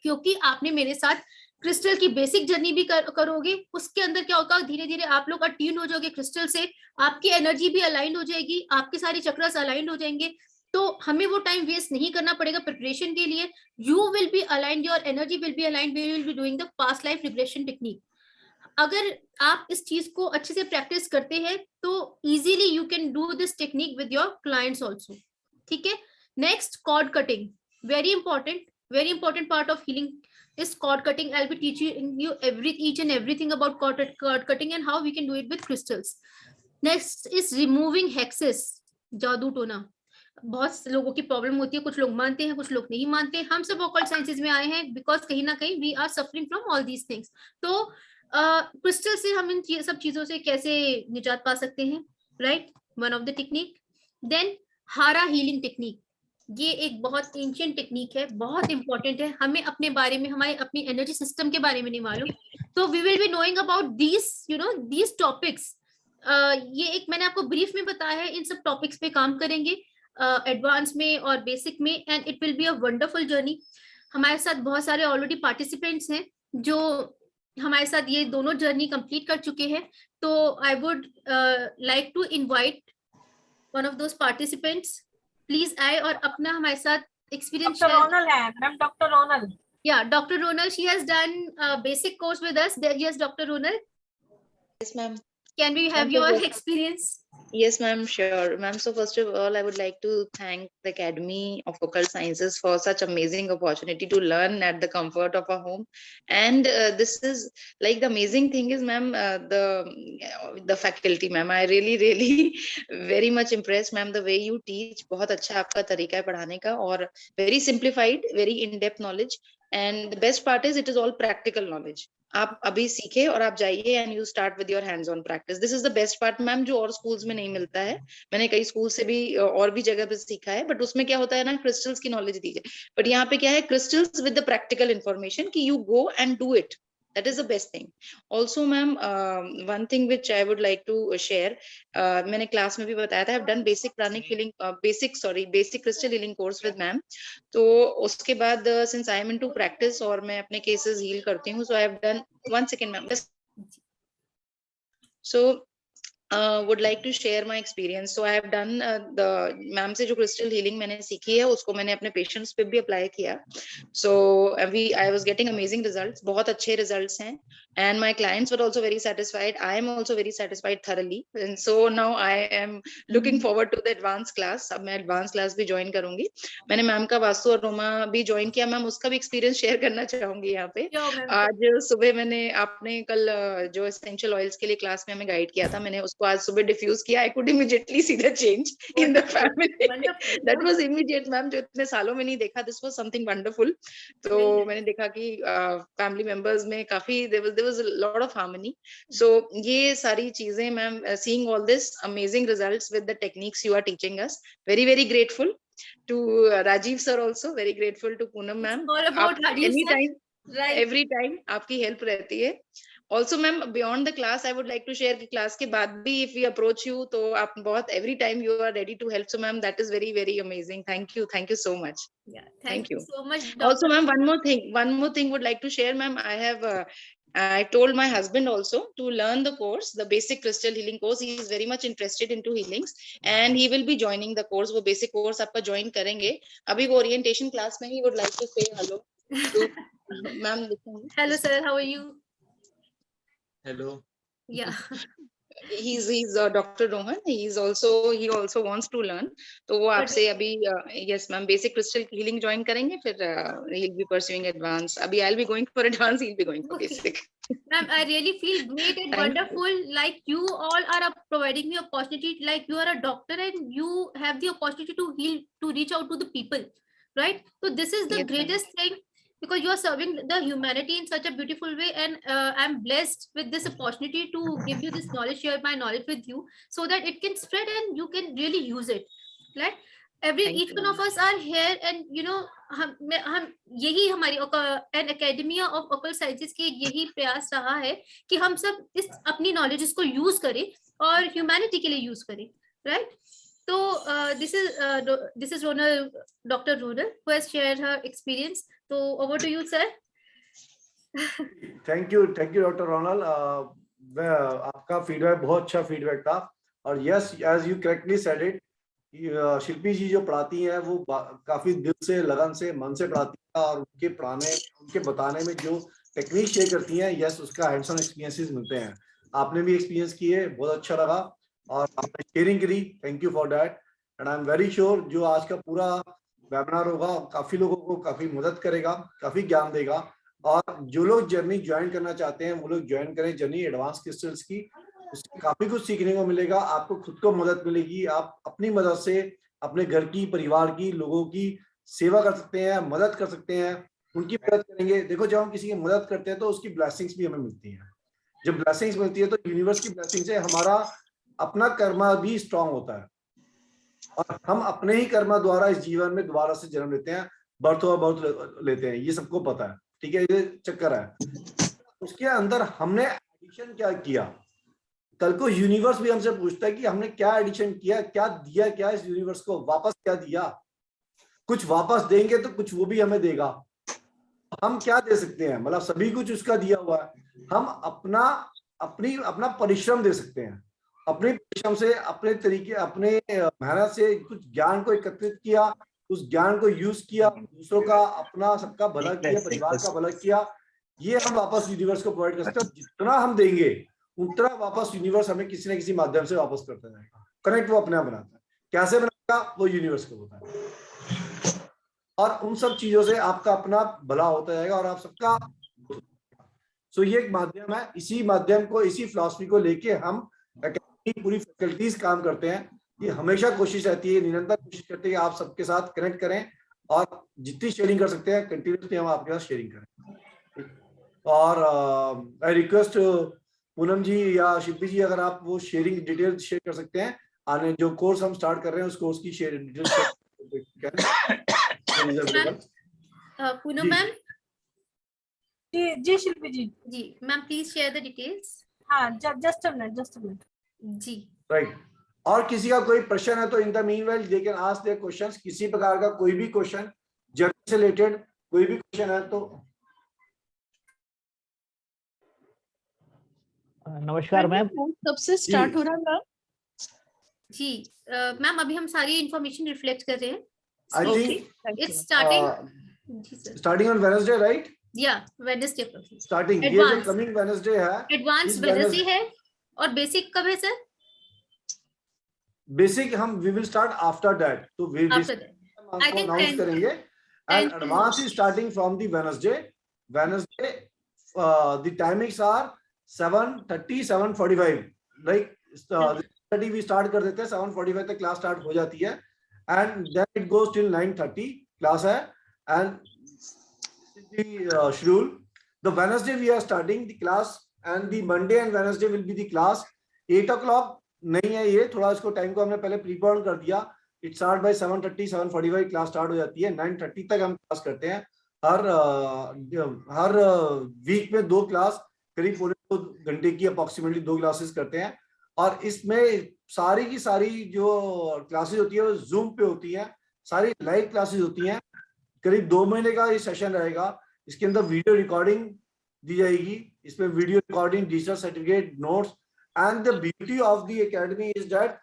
क्योंकि आपने मेरे साथ क्रिस्टल की बेसिक जर्नी भी करोगे। उसके अंदर क्या होगा, धीरे धीरे आप लोग अट्यून हो जाओगे क्रिस्टल से, आपकी एनर्जी भी अलाइन हो जाएगी, आपके सारे चक्रस अलाइन हो जाएंगे। तो हमें वो टाइम वेस्ट नहीं करना पड़ेगा प्रिपरेशन के लिए। You will be aligned, your energy will be aligned, we will be doing the past life regression technique. अगर आप इस चीज को अच्छे से प्रैक्टिस करते हैं तो easily you can do this technique with your clients also, ठीक है? Next, cord cutting, very important part of healing is cord cutting. I'll be teaching you each and everything about cord cutting and how we can do it with crystals. Next is removing hexes, जादू टोना। बहुत लोगों की problem होती है, कुछ लोग मानते हैं, कुछ लोग नहीं मानते। हम सब ऑकल्ट साइंसेज में आए हैं बिकॉज कहीं ना कहीं we are suffering from all these things. तो क्रिस्टल से हम इन सब चीजों से कैसे निजात पा सकते हैं, right? One of the technique. Then Hara healing technique, ये एक बहुत एंशिएंट टेक्निक है, बहुत इंपॉर्टेंट है। हमें अपने बारे में, हमारे अपनी एनर्जी सिस्टम के बारे में नहीं मालूम, तो we will be knowing about these topics. ये एक मैंने आपको ब्रीफ में बताया है, इन सब टॉपिक्स पे काम करेंगे। एडवांस में और बेसिक में, and it will be a wonderful journey. हमारे साथ बहुत सारे ऑलरेडी पार्टिसिपेंट्स हैं जो हमारे साथ ये दोनों जर्नी कंप्लीट कर चुके हैं। तो I would like to invite one of those participants, please आए और अपना हमारे साथ एक्सपीरियंस डॉक्टर रोनल है ma'am, doctor Ronal. Yeah, Dr. Ronal, she has done a basic course with us. Yes, Dr. Ronal, Yes, ma'am. can we have your experience? Yes, ma'am, sure. Ma'am, so first of all, I would like to thank the Academy of Occult Sciences for such amazing opportunity to learn at the comfort of our home. And this is like the amazing thing is, ma'am, the faculty, ma'am. I really very much impressed, ma'am, the way you teach. बहुत अच्छा आपका तरीका है पढ़ाने का और very simplified, very in-depth knowledge. And the best part is it is all practical knowledge. आप अभी सीखे और आप जाइए and you start with your hands on practice. This is the best part ma'am, जो और स्कूल्स में नहीं मिलता है. मैंने कई स्कूल से भी और भी जगह पे सीखा है, बट उसमें क्या होता है ना, क्रिस्टल्स की नॉलेज दीजिए, बट यहाँ पे क्या है, crystals with the practical information कि you go and do it. That is the best thing. Also, ma'am, one thing which I would like to share, मैंने क्लास में भी बताया था, I've done basic pranic healing, basic crystal healing course with ma'am. तो उसके बाद since I am into practice और मैं अपने cases heal करती हूँ, so I have done, one second ma'am, so would like to share my experience. So I have done the ma'am से जो crystal healing मैंने सीखी है उसको मैंने अपने patients पे भी अप्लाई किया. So I was getting amazing results, बहुत अच्छे results हैं, and my clients were also very satisfied. I am also very satisfied thoroughly, and so now I am looking forward to the advanced class. अब मैं advanced class भी join करूंगी. मैंने ma'am का वास्तु और रोमा भी join किया. मैम उसका भी experience share करना चाहूंगी यहाँ पे. आज सुबह मैंने, आपने कल जो essential oils के लिए क्लास में हमें गाइड किया था, मैंने उसको आज सुबह डिफ्यूज किया. I could immediately see the change in the family. That was immediate, ma'am, जो इतने सालों में नहीं देखा. This was something wonderful. तो मैंने देखा कि फैमिली मेंबर्स में काफी there was a lot of harmony. So ये सारी चीजें ma'am, seeing all this amazing results with the techniques you are teaching us, very grateful to Rajiv sir, also very grateful to Poonam ma'am. All about Rajiv sir. Right. Every time आपकी help रहती है. Also ma'am, beyond the class I would like to share कि class के बाद भी if we approach you तो आप बहुत every time you are ready to help. So ma'am, that is very amazing. Thank you so much. Yeah, thank you so much. Also ma'am, one more thing would like to share ma'am. I have I told my husband also to learn the course, the basic crystal healing course. He is very much interested into healings and he will be joining the course. वो basic course आपका join करेंगे. अभी वो orientation class में he would like to say hello to ma'am. Hello sir, how are you? Hello. Yeah. He's Dr. Rohan. He also wants to learn. तो वो आपसे अभी yes ma'am, basic crystal healing join करेंगे, फिर he'll be pursuing advanced. अभी I'll be going for advanced, he'll be going for basic. Ma'am, I really feel great and wonderful. Like you all are providing me opportunity. Like you are a doctor and you have the opportunity to heal, to reach out to the people, right? So this is the greatest thing, because you are serving the humanity in such a beautiful way, and I'm blessed with this opportunity to give you this knowledge, share my knowledge with you, so that it can spread and you can really use it, right? Each one of us are here, and you know, हम यही हमारी an Academy of Occult Sciences की यही प्रयास रहा है कि हम सब इस अपनी knowledge इसको use करें और humanity के लिए use करें, right? So this is Ronal, Dr. Ronal, who has shared her experience. So over to you, sir. Thank you, Dr. Ronal. आपका feedback बहुत अच्छा feedback था, और yes, as you correctly said it, शिल्पी जी जो पढ़ाती हैं वो काफी दिल से, लगन से, मन से पढ़ाती हैं, और उनके बताने में जो टेक्निक शेयर करती हैं, यस, उसका हैंड्स ऑन एक्सपीरियंसेस मिलते हैं. आपने भी एक्सपीरियंस किए, बहुत अच्छा लगा और आपने शेयरिंग करी. Thank you for that. And I am very sure जो आज का पूरा वेबिनार होगा काफी लोगों को काफी मदद करेगा, काफी ज्ञान देगा, और जो लोग जर्नी ज्वाइन करना चाहते हैं वो लोग ज्वाइन करें जर्नी एडवांस क्रिस्टल्स की. उससे काफी कुछ सीखने को मिलेगा, आपको खुद को मदद मिलेगी, आप अपनी मदद से अपने घर की, परिवार की, लोगों की सेवा कर सकते हैं, मदद कर सकते हैं, उनकी मदद करेंगे. देखो, जब हम किसी की मदद करते हैं तो उसकी ब्लेसिंग्स भी हमें मिलती हैं. जब ब्लेसिंग्स मिलती है तो यूनिवर्स की ब्लेसिंग से हमारा अपना कर्मा भी स्ट्रांग होता है, और हम अपने ही कर्मा द्वारा इस जीवन में दोबारा से जन्म लेते हैं, बर्थ और बर्थ लेते हैं. ये सबको पता है, ठीक है, ये चक्कर है. उसके अंदर हमने एडिशन क्या किया, कल को यूनिवर्स भी हमसे पूछता है कि हमने क्या एडिशन किया, क्या दिया, क्या इस यूनिवर्स को वापस क्या दिया। कुछ वापस देंगे तो कुछ वो भी हमें देगा। हम क्या दे सकते हैं, मतलब सभी कुछ उसका दिया हुआ है, हम अपना परिश्रम दे सकते हैं। अपने परिश्रम से, अपने तरीके, अपने मेहनत से कुछ ज्ञान को एकत्रित किया, उस ज्ञान को यूज किया, दूसरों का, अपना, सबका भला किया, परिवार का भला किया, ये हम वापस यूनिवर्स को प्रोवाइड कर सकते हैं। जितना हम देंगे उतना वापस यूनिवर्स हमें किसी न किसी माध्यम से वापस करता जाएगा। कनेक्ट वो अपने आप बनाता है, कैसे बनाएगा वो यूनिवर्स को होता है। और उन सब चीजों से आपका अपना भला होता जाएगा और आप सबका। सो ये एक माध्यम है, इसी माध्यम को, इसी फिलॉसफी को लेके हम पूरी फैकल्टीज काम करते हैं। ये हमेशा कोशिश रहती है, निरंतर कोशिश करते हैं कि आप सबके साथ कनेक्ट करें और जितनी शेयरिंग कर सकते हैं कंटिन्यूसली हम आपके साथ शेयरिंग करें। और आई रिक्वेस्ट पूनम जी या शिल्पी जी, अगर आप वो शेयरिंग डिटेल शेयर कर सकते हैं, आने जो कोर्स हम स्टार्ट कर रहे हैं उस कोर्स की शेयर डिटेल। पूनम मैम। जी Shilpi ji ma'am, please share the details. हाँ, जस्ट अ मिनट जी। राइट। और किसी का कोई प्रश्न है तो in the meanwhile they can ask their questions. किसी प्रकार का कोई भी क्वेश्चन जर्नी से रिलेटेड कोई भी क्वेश्चन है तो। नमस्कार मैम। कब से स्टार्ट हो रहा है मैम? जी मैम, अभी हम सारी इंफॉर्मेशन रिफ्लेक्ट कर रहे हैं। I think it's starting starting on Wednesday, right? Yeah, Wednesday starting। ये जो coming Wednesday है, एडवांस Wednesday है। और बेसिक कब है सर? बेसिक हम we will start after that, तो we announce करेंगे। and advance is starting from the Wednesday। the timings are 7:30 7:45, like 7:30 we start कर देते हैं, 7:45 तक क्लास स्टार्ट हो जाती है and then it goes till 9:30 class है। and the schedule, the Wednesday we are starting the class and the Monday and Wednesday will be the class। 8 o'clock नहीं है, ये थोड़ा इसको टाइम को हमने पहले प्रीपोन कर दिया। It start by 7:30 7:45 class start हो जाती है। 9:30 तक हम क्लास करते हैं। हर वीक में 2 क्लास, करीब पौने 2 घंटे की अप्रोक्सीमेटली 2 क्लासेस करते हैं। और इसमें सारी की सारी जो क्लासेस होती है वो जूम पे होती है, सारी लाइव क्लासेस होती हैं। करीब 2 महीने का ये सेशन रहेगा। इसके अंदर वीडियो रिकॉर्डिंग दी जाएगी, इसमें video recording, digital certificate, notes. And the beauty of the academy is that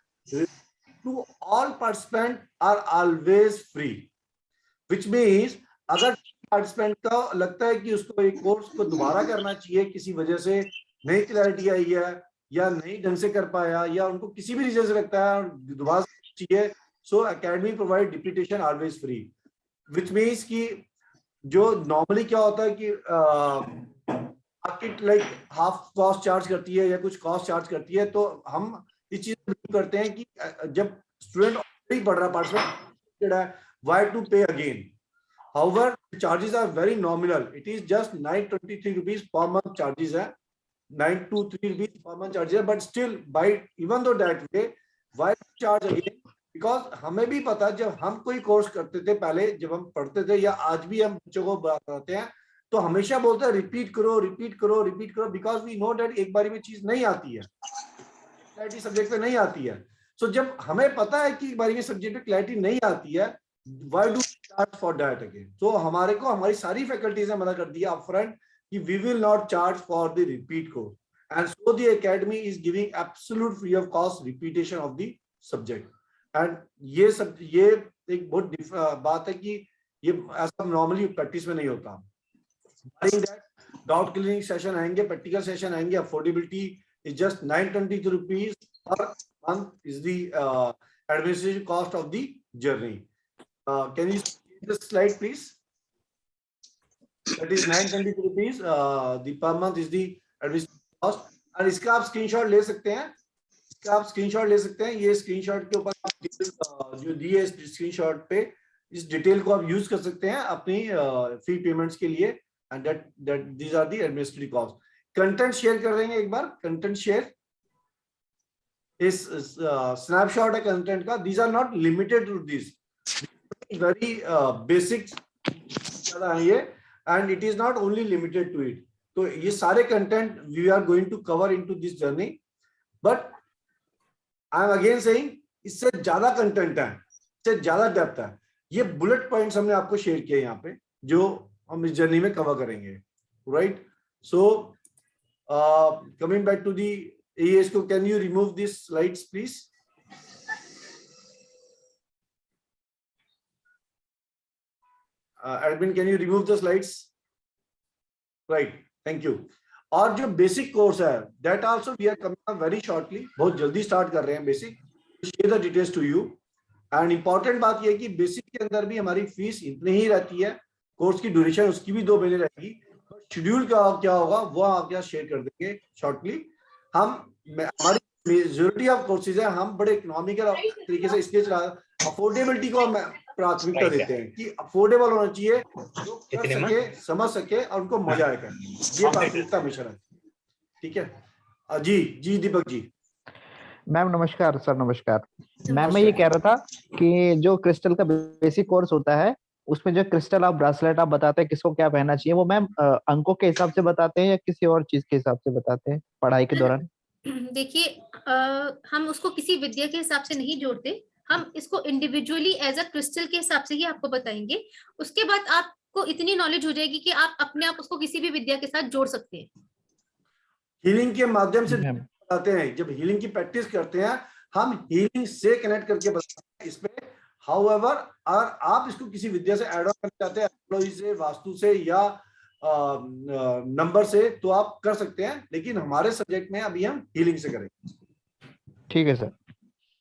to all participants are always free, which means अगर पार्टिसिपेंट का लगता है कि उसको एक कोर्स को दोबारा करना चाहिए, किसी वजह से नई क्लैरिटी आई है या नहीं ढंग से कर पाया या उनको किसी भी रीजन से लगता है दोबारा चाहिए, so academy provide deputation always free, which means कि जो नॉर्मली क्या होता है कि market like half cost charge करती है या कुछ कॉस्ट चार्ज करती है, तो हम इस चीज बिलीव करते हैं कि जब स्टूडेंट ऑलरेडी पढ़ रहा, पार्टिसिपेट है, why to pay again. However charges are very nominal, it is just 923 rupees per month charges है, 923 रुपीज पर मंथ चार्जेस है, but still by even though that way why charge again, because हमें भी पता जब हम कोई course करते थे पहले, जब हम पढ़ते थे या आज भी हम बच्चों को बताते हैं तो हमेशा बोलते हैं रिपीट करो रिपीट करो रिपीट करो, बिकॉज वी नो दैट एक बारी में चीज नहीं आती है, क्लैरिटी सब्जेक्ट पे नहीं आती है। सो जब हमें पता है कि एक बारी में सब्जेक्ट पे क्लैरिटी नहीं आती है, why do charge for that again. So हमारे को हमारी सारी फैकल्टीज ने मना कर दिया अपफ्रंट कि we will not charge for the repeat course, and so the academy is giving absolute free of cost repetition of the subject. And ये एक बहुत बात है कि ये ऐसा नॉर्मली प्रैक्टिस में नहीं होता। डाउट क्लियरिंग सेशन आएंगे, प्रैक्टिकल सेशन आएंगे, affordability is just 922 rupees per month is the administrative cost of the journey. Can you see this slide please? That is 922 rupees the per month is the administrative cost. और इसका आप screenshot ले सकते हैं, इसका आप screenshot ले सकते हैं। ये स्क्रीनशॉट के ऊपर जो दिए स्क्रीनशॉट पे इस डिटेल को आप यूज कर सकते हैं अपनी फी पेमेंट्स के लिए। And that these are the administrative costs. Content share कर देंगे एक बार, कंटेंट शेयर इस स्नैपशॉट है कंटेंट का। These are not limited to this, very basic है ये, and it is not only limited to it. तो ये सारे content we are going to cover into this journey, but I am again saying इससे ज्यादा content है, इससे ज्यादा डेप्थ है। ये बुलेट पॉइंट्स हमने आपको शेयर किए यहाँ पे जो हम इस जर्नी में कवर करेंगे, right? So coming back to the AES को, can you remove this slides please? Admin can you remove the slides? Right, thank you. और जो बेसिक कोर्स है that also we are coming up very shortly, बहुत जल्दी start कर रहे हैं basic, share the details to you. And important बात ये है कि बेसिक के अंदर भी हमारी फीस इतनी ही रहती है, कोर्स की ड्यूरेशन उसकी भी 2 महीने रहेगी, शेड्यूल क्या होगा वो आपके साथ शेयर कर देंगे शॉर्टली। हमारी मेजॉरिटी ऑफ कोर्सेज है, हम बड़े इकोनॉमिकल तरीके से इसलिए चला, अफोर्डेबिलिटी को हम प्राथमिकता देते हैं कि अफोर्डेबल होना चाहिए, जो कर सके, समझ सके और उनको मजा आएगा, ये प्राथमिकता हमेशा रहती है। ठीक है जी दीपक जी। मैम नमस्कार। सर नमस्कार। मैम मैं ये कह रहा था कि जो क्रिस्टल का बेसिक कोर्स होता है उसमें जो क्रिस्टल आप ब्रासलेट आप बताते हैं किसको क्या पहनना चाहिए, वो मैम अंकों के हिसाब से बताते हैं या किसी और चीज के हिसाब से बताते हैं पढ़ाई के दौरान? देखिए हम उसको किसी विद्या के हिसाब से नहीं जोड़ते, हम इसको इंडिविजुअली एज अ क्रिस्टल के हिसाब से ही आपको बताएंगे। उसके बाद आपको इतनी नॉलेज हो जाएगी कि आप अपने आप उसको किसी भी विद्या के साथ जोड़ सकते हैं। हीलिंग के माध्यम से बताते हैं, जब हीलिंग की प्रैक्टिस करते हैं हम हीलिंग से कनेक्ट करके बताते हैं इस पे। हाउएवर अगर आप इसको किसी विद्या से ऐड ऑन करना चाहते हैं, एस्ट्रोलॉजी से, वास्तु से या नंबर से, तो आप कर सकते हैं, लेकिन हमारे सब्जेक्ट में अभी हम हीलिंग से करेंगे। ठीक है सर।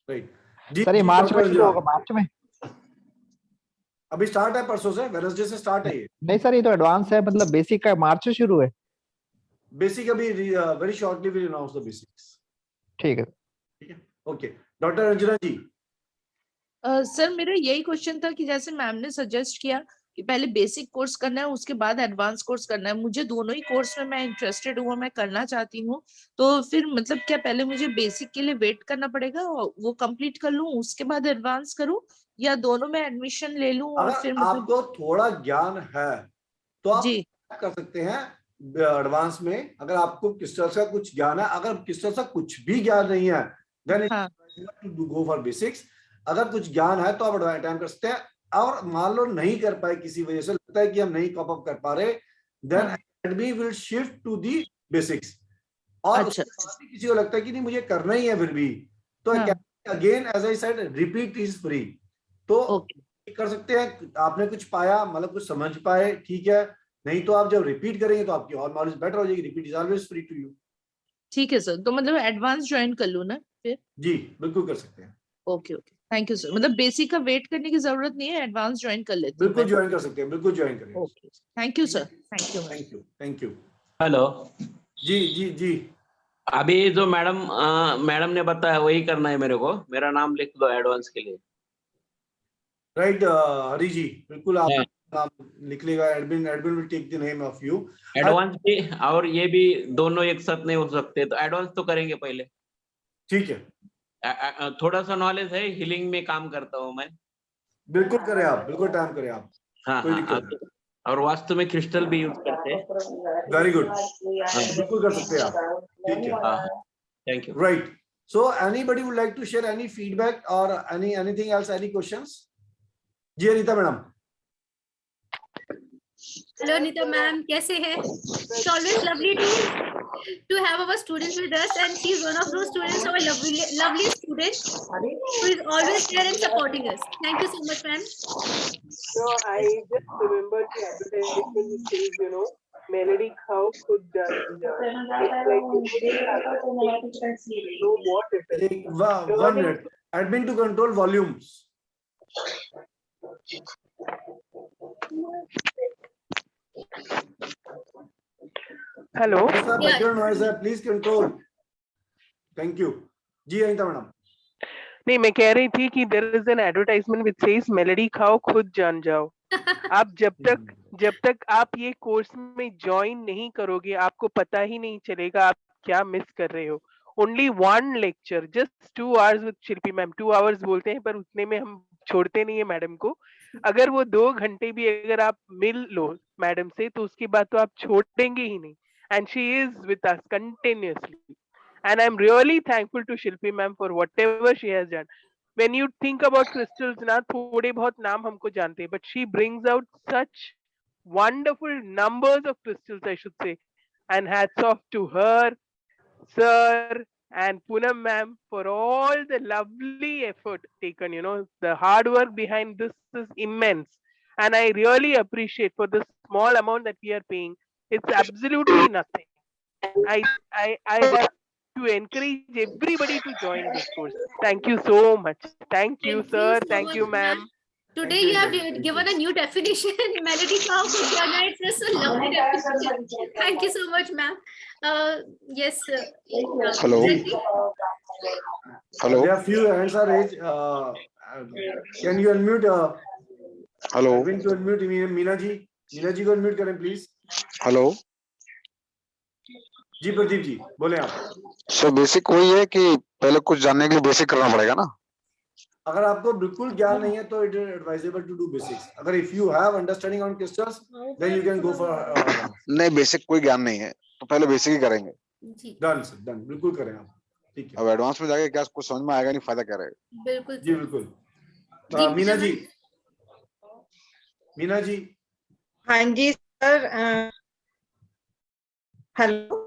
राइट सर ये मार्च में शुरू होगा? मार्च में अभी स्टार्ट है, परसों से, वेडनेसडे से स्टार्ट है ये। नहीं सर ये तो एडवांस है, मतलब बेसिक का मार्च से शुरू है। बेसिक अभी very shortly will announce the basics. ठीक है। ठीक है, ओके। डॉक्टर रंजना जी। सर मेरा यही क्वेश्चन था कि जैसे मैम ने सजेस्ट किया कि पहले बेसिक कोर्स करना है उसके बाद एडवांस कोर्स करना है, मुझे दोनों ही कोर्स में मैं इंटरेस्टेड हूँ, मैं करना चाहती हूँ, तो फिर मतलब क्या पहले मुझे बेसिक के लिए वेट करना पड़ेगा और वो कंप्लीट कर लूँ उसके बाद एडवांस करूँ, या दोनों में एडमिशन ले लूँ? और फिर मतलब आपको थोड़ा ज्ञान है तो आप जी कर सकते हैं एडवांस में। अगर आपको क्रिस्टल्स का कुछ ज्ञान है, अगर क्रिस्टल्स का कुछ भी ज्ञान नहीं है then to go for basics. अगर कुछ ज्ञान है तो आप एडवांस कर सकते हैं, और मान लो नहीं कर पाए किसी वजह से, लगता है कि हम नहीं कॉप अप कर पा रहे, then academy will shift to the basics. और उसके बाद भी किसी को लगता है कि नहीं मुझे करना ही है फिर भी, तो again as I said repeat is free, तो कर सकते हैं। आपने कुछ पाया, मतलब कुछ समझ पाए, ठीक है, नहीं तो आप जब रिपीट करेंगे तो आपकी और नॉलेज बेटर हो जाएगी। Repeat is always free to you. ठीक है सर, तो मतलब एडवांस ज्वाइन कर लूँ ना फिर? जी बिल्कुल कर सकते हैं। Okay okay, thank you sir. मतलब बेसिक का वेट करने की जरूरत नहीं है, एडवांस ज्वाइन कर लेते हैं। बिल्कुल ज्वाइन कर सकते हैं, बिल्कुल ज्वाइन करें। Okay, thank you sir. Thank you thank you thank you. Hello जी अभी जो मैडम ने बताया वही करना है मेरे को, मेरा नाम लिख दो एडवांस के लिए। राइट हरी जी, बिल्कुल आप नाम लिख लेगा, admin will take the name of you. Advance भी और ये भी दोनों एक साथ नहीं हो सकते, तो एडवांस तो करेंगे पहले। ठीक है, थोड़ा सा नॉलेज है, हीलिंग में काम करता हूँ मैं। बिल्कुल करें आप, बिल्कुल टाइम करें आप। हाँ, और वास्तु में क्रिस्टल भी यूज करते हैं। वेरी गुड, बिल्कुल कर सकते हैं आप। ठीक है, thank you. Right, so anybody would like to share any feedback और एनीथिंग एल्स, एनी क्वेश्चंस? जी Anita madam. Hello Anita ma'am, कैसे हैं? It's always lovely to have our students with us, and she is one of those students, our lovely student who is always there and supporting us. Thank you so much, ma'am. So I just remembered the advertisement which says, you know, Melody Cow could dance. It's like know what it is. One minute, admin to control volumes. Hello. Background noise है, please control. Thank you. जी Anita madam. नहीं, मैं कह रही थी कि there is an advertisement which says melody खाओ खुद जान जाओ। आप जब तक आप ये कोर्स में ज्वाइन नहीं करोगे आपको पता ही नहीं चलेगा आप क्या मिस कर रहे हो। Only one lecture, just 2 hours with Shilpi ma'am. 2 hours बोलते हैं पर उतने में हम छोड़ते नहीं है मैडम को। अगर वो 2 घंटे भी अगर आप मिल लो मैडम से तो उसके बाद तो आप छोड़ेंगे ही नहीं। And she is with us continuously. And I'm really thankful to Shilpi ma'am for whatever she has done. When you think about crystals, na thode bahut naam humko jante hain, but she brings out such wonderful numbers of crystals, I should say. And hats off to her, sir, and Poonam ma'am for all the lovely effort taken. You know, the hard work behind this is immense. And I really appreciate for the small amount that we are paying. It's absolutely nothing. I have to encourage everybody to join this course. Thank you so much. Thank you, Thank you sir. so Thank much, you, ma'am. ma'am. Today you, you have thank you. given a new definition. Melody Khao Khud Jana. It's just a lovely definition. Thank you so much, ma'am. Yes. Hello. Randy? Hello. There are few hands are raised. Can you unmute? Hello. Arvind to unmute Meena ji. Meena ji को unmute करें please. Hello जी प्रदीप जी बोले आप. Sir basic वही है कि पहले कुछ जानने के लिए बेसिक करना पड़ेगा ना. अगर आपको बिल्कुल ज्ञान नहीं है तो it is advisable to do basics. अगर if you have understanding on crystals then you can go for. नहीं बेसिक कोई ज्ञान नहीं है तो पहले बेसिक ही करेंगे. डन सर डन बिल्कुल करें आप. ठीक है. अब एडवांस में जाके क्या कुछ समझ में आएगा नहीं फायदा क्या रहेगा. बिल्कुल जी बिल्कुल. मीना जी. मीना जी. हाँ जी सर. हेलो.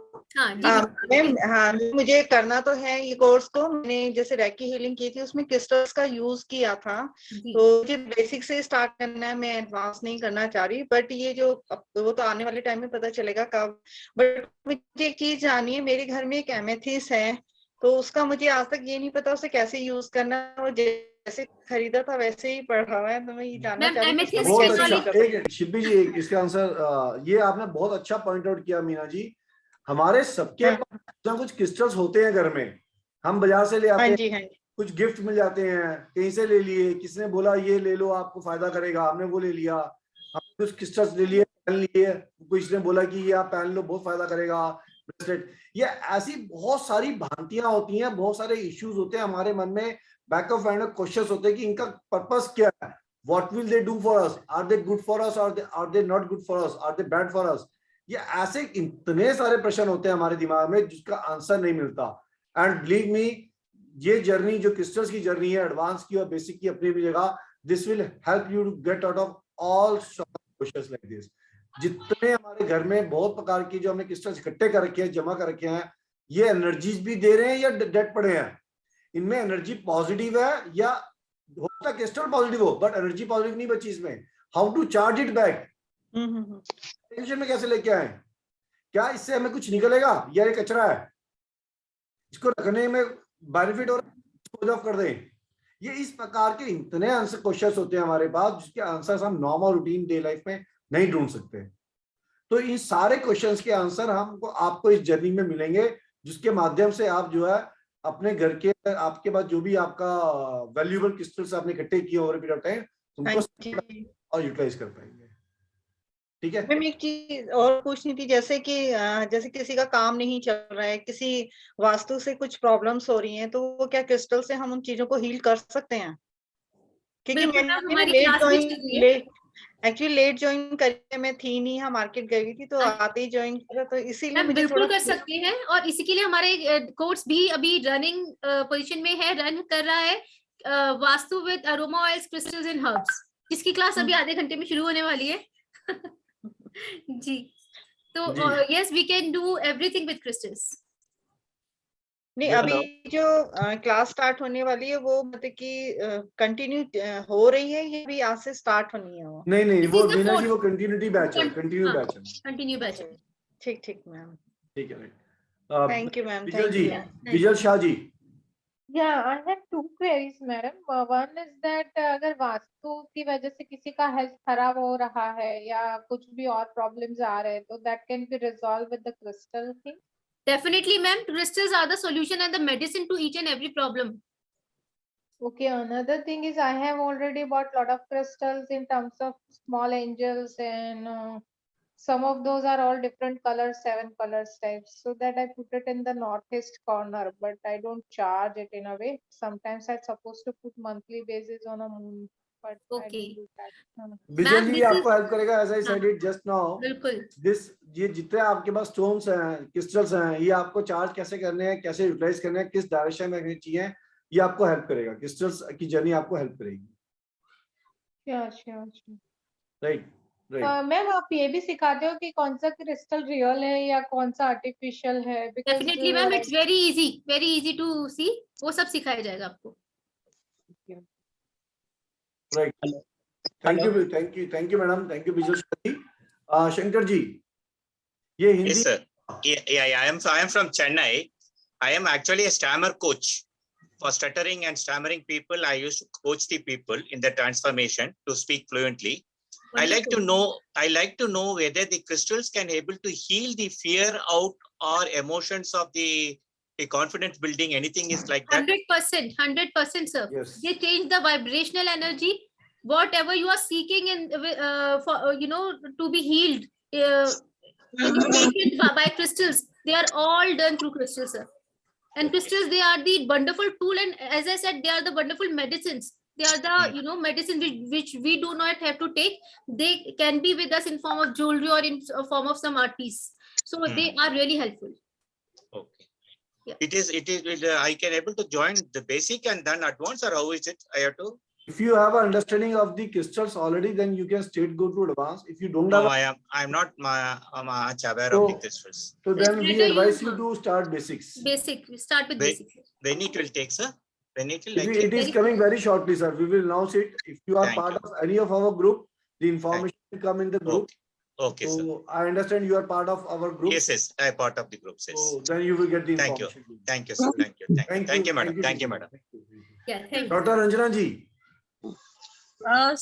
मैम हाँ मुझे करना तो है ये कोर्स को. मैंने जैसे रेकी हीलिंग की थी उसमें क्रिस्टल्स का यूज किया था तो मुझे बेसिक से स्टार्ट करना है. मैं एडवांस नहीं करना चाह रही बट ये जो वो तो आने वाले टाइम में पता चलेगा कब. बट मुझे एक चीज जाननी है. मेरे घर में एक एमेथिस है तो उसका मुझे आज तक ये नहीं पता उसे कैसे यूज करना. वो जैसे खरीदा था वैसे ही पड़ा हुआ है तो मैं ये जानना चाह रही हूँ. बहुत अच्छा. एक शिल्पी जी इसका आंसर ये आपने बहुत अच्छा पॉइंट आउट किया मीना जी. हमारे सबके पास कुछ क्रिस्टल्स होते हैं घर में. हम बाजार से ले आते हैं. कुछ गिफ्ट मिल जाते हैं. कहीं से ले लिए. किसने बोला ये ले लो आपको फायदा करेगा. हमने वो ले लिया. हम कुछ क्रिस्टल्स ले लिए पहन लिए. किसी ने बोला कि ये आप पहन लो बहुत फायदा करेगा. ब्रेसलेट. ये ऐसी बहुत सारी भ्रांतियां होती हैं. बहुत सारे इश्यूज होते हैं हमारे मन में. बैक ऑफ माइंड में क्वेश्चंस होते हैं कि इनका पर्पस क्या है. What will they do for us. Are they good for us are they not good for us. Are they bad for us. ये ऐसे इतने सारे प्रश्न होते हैं हमारे दिमाग में जिसका आंसर नहीं मिलता. एंड बिलीव मी ये जर्नी जो क्रिस्टल्स की जर्नी है एडवांस की और बेसिक की अपनी भी जगह. This will help you to get out of all questions like this. जितने हमारे घर में बहुत प्रकार की जो हमने क्रिस्टल्स इकट्ठे कर रखे हैं जमा कर रखे हैं ये एनर्जीज भी दे रहे हैं या डेड पड़े हैं. इनमें एनर्जी पॉजिटिव है या होता क्रिस्टल पॉजिटिव हो बट एनर्जी पॉजिटिव नहीं बची इसमें. How to charge it back. Tension में कैसे लेके आए. क्या इससे हमें कुछ निकलेगा या ये कचरा है. इसको रखने में बेनिफिट और ऑफ कर दें. ये इस प्रकार के इतने आंसर क्वेश्चंस होते हैं हमारे पास जिसके आंसर्स हम नॉर्मल रूटीन डे लाइफ में नहीं ढूंढ सकते. तो इन सारे क्वेश्चंस के आंसर हमको आपको इस जर्नी में मिलेंगे जिसके माध्यम से आप जो है अपने घर के आपके पास जो भी आपका वैल्यूएबल क्रिस्टल्स आपने इकट्ठे किए ओवर पीरियड ऑफ टाइम उनको और यूटिलाइज कर पाएंगे. ठीक है. मैम एक चीज और पूछनी थी जैसे कि जैसे किसी का काम नहीं चल रहा है किसी वास्तु से कुछ प्रॉब्लम्स हो रही हैं तो वो क्या क्रिस्टल से हम उन चीजों को हील कर सकते हैं. क्योंकि मैंने एक्चुअली लेट ज्वाइन करी. मैं थी नहीं यहाँ मार्केट गई थी तो आते ही ज्वाइन करा तो इसीलिए मुझे बिल्कुल कर सकते हैं. और इसी के लिए हमारे कोर्स भी अभी रनिंग पोजीशन में है. रन कर रहा है vastu with aroma oils crystals and herbs. इसकी क्लास अभी आधे घंटे में शुरू होने वाली है. जी. तो yes we can do everything with crystals. नहीं अभी जो क्लास स्टार्ट होने वाली है वो मतलब कि कंटिन्यू हो रही है ये भी आज से स्टार्ट होनी है. वो नहीं वो मीना जी वो कंटिन्यूटी बैच है. कंटिन्यू बैच है. Continue batch. ठीक ठीक मैम. ठीक है. Thank you ma'am. Vijal ji. Vijal Shah ji. Yeah, I have two queries, madam. One is that अगर वास्तु की वजह से किसी का हेल्थ खराब हो रहा है या कुछ भी और प्रॉब्लम्स आ रहे हैं तो that can be resolved with the crystal thing. Definitely, ma'am. Crystals are the solution and the medicine to each and every problem. Okay. Another thing is I have already bought lot of crystals in terms of small angels and some of those are all different colors, 7 colors types, so that I put it in the northeast corner, but I don't charge it in a way. Sometimes I'm supposed to put monthly basis on a moon but I Okay. don't do that. Vijay Ma'am, जी this आपको is- help करेगा, as I said हाँ, it just now. बिल्कुल This ये जितने आपके पास stones हैं, crystals हैं, ये आपको चार्ज कैसे करने हैं, कैसे यूटिलाइज करने हैं, किस डायरेक्शन में रखनी चाहिए, ये आपको हेल्प करेगा. क्रिस्टल्स की जर्नी आपको हेल्प करेगी. Sure. Right right. मैम आप ये भी सिखाते हो कि कौन सा क्रिस्टल रियल है या कौन सा आर्टिफिशियल है? Definitely ma'am, it's very easy to see. वो सब सिखाया जाएगा आपको. Right. Thank you madam. Thank you Vijay ji. Shankar ji, ये Hindi. Yes, sir. Yeah. I am from Chennai. I am actually a stammer coach for stuttering and stammering people. I used to coach the people in the transformation to speak fluently. I like to know whether the crystals can able to heal the fear out or emotions of the confidence building. Anything is like that? 100%, sir. Yes. They change the vibrational energy. Whatever you are seeking in for to be healed initiated by crystals, they are all done through crystals, sir. And crystals, they are the wonderful tool, and as I said, they are the wonderful medicines. They are the medicine which we do not have to take. They can be with us in form of jewelry or in form of some art piece. So they are really helpful. Okay. Yeah. I can able to join the basic and then advanced, or how is it? I have to. If you have an understanding of the crystals already, then you can straight go to advanced. If you don't No, have, I'm not much aware of the crystals. so then we advise you to start basics. Start with basics. When it will take, sir? When it will It is coming very shortly, sir. We will announce it. If you are part of any of our group, the information will come in the group. Okay, so sir. I understand you are part of our group. Yes, I am part of the group. Yes. So then you will get the information. Thank you, sir. Thank you, madam. Thank you, madam. Yeah, thank you. Dr. Ranjana ji.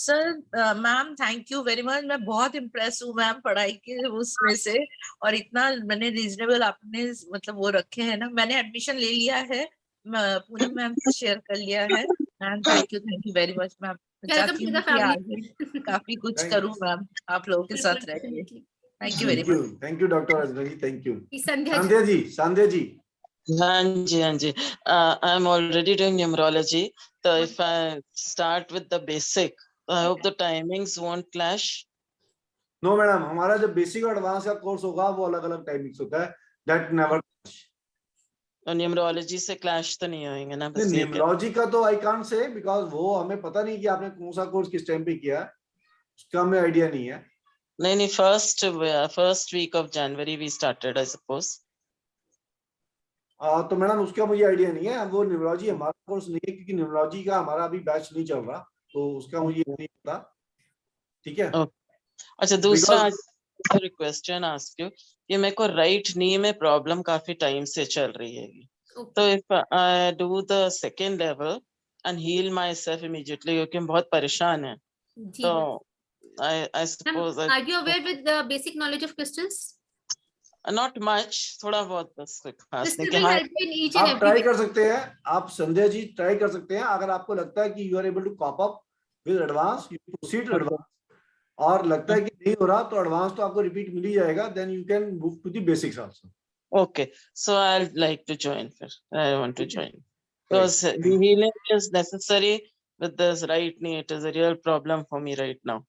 Sir ma'am thank you very much. मैं बहुत impress हूँ ma'am पढ़ाई के उसमें से, और इतना मैंने रीजनेबल आपने मतलब वो रखे हैं ना. मैंने एडमिशन ले लिया है, पूनम मैम से शेयर कर लिया है. Ma'am thank you very much ma'am. चाहती हूँ कि आगे काफी कुछ करूँ मैम आप लोगों के साथ रह के. Thank you very much. Thank you doctor Ranjana ji. Thank you. Sandhya ji. हाँ जी. I am already doing numerology. So if I start with the basic, I hope the timings won't clash. No, madam. हमारा जो basic और advanced का course होगा वो अलग-अलग timings होता है. That never clash. और numerology से clash तो नहीं होएंगे ना? Numerology का तो I can't say because वो हमें पता नहीं कि आपने कौन सा course किस time पे किया है. उसका हमें idea नहीं है. नहीं, first week of January we started, I suppose. तो मैडम उसका मुझे आइडिया नहीं है. वो न्यूमरोलॉजी हमारा कोर्स नहीं है क्योंकि न्यूमरोलॉजी का हमारा अभी बैच नहीं चल रहा, तो उसका मुझे नहीं पता. ठीक है. अच्छा, दूसरा क्वेश्चन आस्क यू कि मेरे को राइट नी में प्रॉब्लम काफी टाइम से चल रही है. तो if I do the second level and heal myself immediately, क्योंकि हम बहुत परेशान हैं, तो I suppose are you aware with the basic knowledge of crystals? Not much, थोड़ा बहुत बस खास नहीं. आप ट्राई कर सकते हैं. आप संध्या जी ट्राई कर सकते हैं. अगर आपको लगता है कि you are able to cope up with advance, you proceed advance. और लगता है कि नहीं हो रहा तो एडवांस तो आपको रिपीट मिल ही जाएगा. Then you can move to the basics also. Okay, so I'd like to join. I want to join because the healing is necessary with this right knee. It is a real problem for me right now.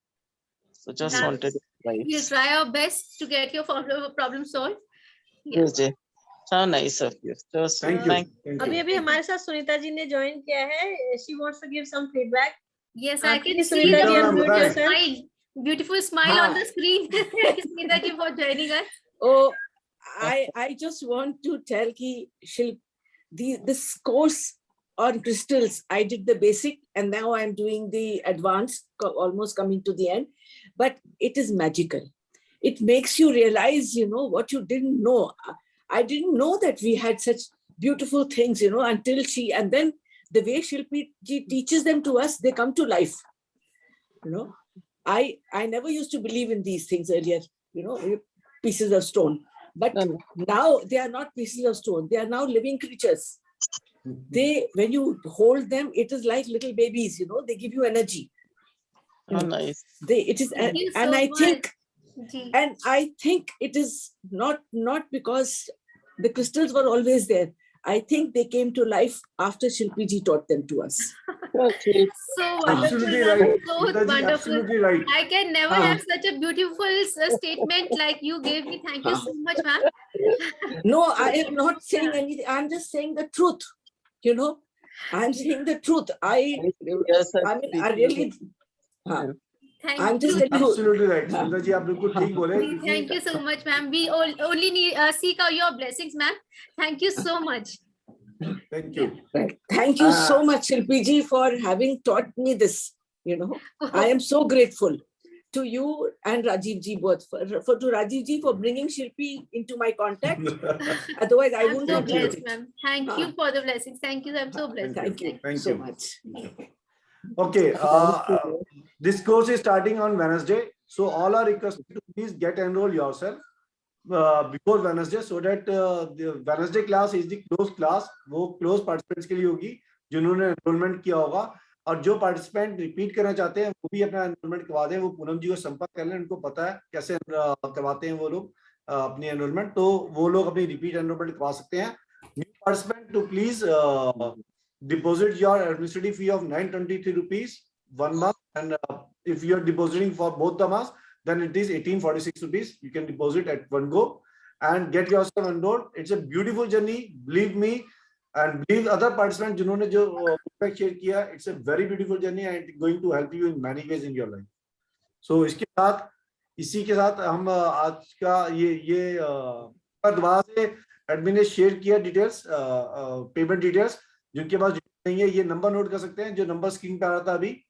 So just wanted to try. We'll try our best to get your problem solved. Yes, so nice of you. Just thank you. अभी हमारे साथ सुनीता जी ने join किया है. She wants to give some feedback. Yes, I can see Sunita ji, the unmute yourself. smile, beautiful smile on the screen. Sunita ji for joining us. Oh, I just want to tell ki this course on crystals, I did the basic and now I'm doing the advanced, almost coming to the end. But it is magical. It makes you realize, what you didn't know. I didn't know that we had such beautiful things, until and then the way Shilpi teaches them to us, they come to life. I never used to believe in these things earlier, pieces of stone. But now they are not pieces of stone. They are now living creatures. When you hold them, it is like little babies, they give you energy. Oh, nice. It is, and I think it is not because the crystals were always there. I think they came to life after Shilpi ji taught them to us. So wonderful, Absolutely ma'am. right. So Sunita ji, wonderful. absolutely right. I can never have such a beautiful statement like you gave me. Thank you so much, ma'am. No, I am not saying anything. I'm just saying the truth. You know, I'm saying the truth. I mean, I really. Thank I'm just you. telling you. Absolutely right. Sunita ji, आप बिल्कुल ठीक बोले. Thank you so much, ma'am. We only need seek out your blessings, ma'am. Thank you so much. Thank you. Thank you so much, Shilpi ji, for having taught me this. You know, I am so grateful to you and Rajiv ji both for to Rajiv ji for bringing Shilpi into my contact. Otherwise, I I'm wouldn't so have blessed, it. ma'am. Thank you for the blessings. Thank you. I'm so blessed. Thank you. Thank so you much. Okay. This course is starting on Wednesday, so all are requested to please get enrolled yourself before Wednesday, so that the Wednesday class is the closed class. वो closed participants के लिए होगी जिन्होंने enrollment किया होगा, और जो participant repeat करना चाहते हैं वो भी अपना enrollment करवा दें. वो पूनम जी को संपर्क कर लें, उनको पता है कैसे करवाते हैं वो लोग अपनी enrollment, तो वो लोग अपनी repeat enrollment करवा सकते हैं. New participant to please deposit your administrative fee of 923 rupees 1 month, and if you are depositing for both the months, then it is 1846 rupees. You can deposit at one go and get yourself enrolled. It's a beautiful journey, believe me, and believe other participants जिन्होंने जो feedback share किया. It's a very beautiful journey and it's going to help you in many ways in your life. So इसी के साथ हम आज का ये दोबारा से एडमिन ने शेयर किया डिटेल्स, पेमेंट डिटेल्स. जिनके पास नहीं है ये नंबर नोट कर सकते हैं, जो नंबर स्क्रीन पे आ रहा था अभी.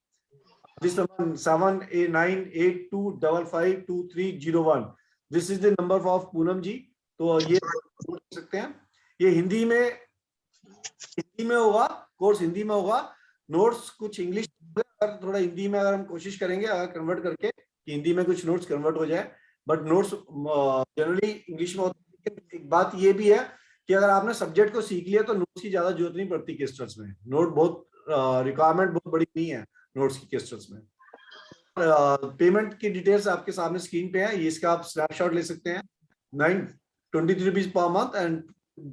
This number 7892552301. This is the number of Poonam जी. तो ये नोट कर सकते हैं. ये हिंदी में होगा, कोर्स हिंदी में होगा. नोट्स कुछ इंग्लिश, थोड़ा हिंदी में अगर हम कोशिश करेंगे अगर कन्वर्ट करके कि हिंदी में कुछ नोट्स कन्वर्ट हो जाए, बट नोट्स जनरली इंग्लिश में होते हैं. एक बात ये भी है कि अगर आपने सब्जेक्ट को सीख लिया तो नोट्स की ज्यादा जरूरत नहीं पड़ती केस्टर्स में. नोट बहुत रिक्वायरमेंट बहुत बड़ी नहीं है नोट्स की केस्टर्स में. पेमेंट की डिटेल्स आपके सामने स्क्रीन पे है, ये इसका आप स्नैपशॉट ले सकते हैं. 923 rupees per month and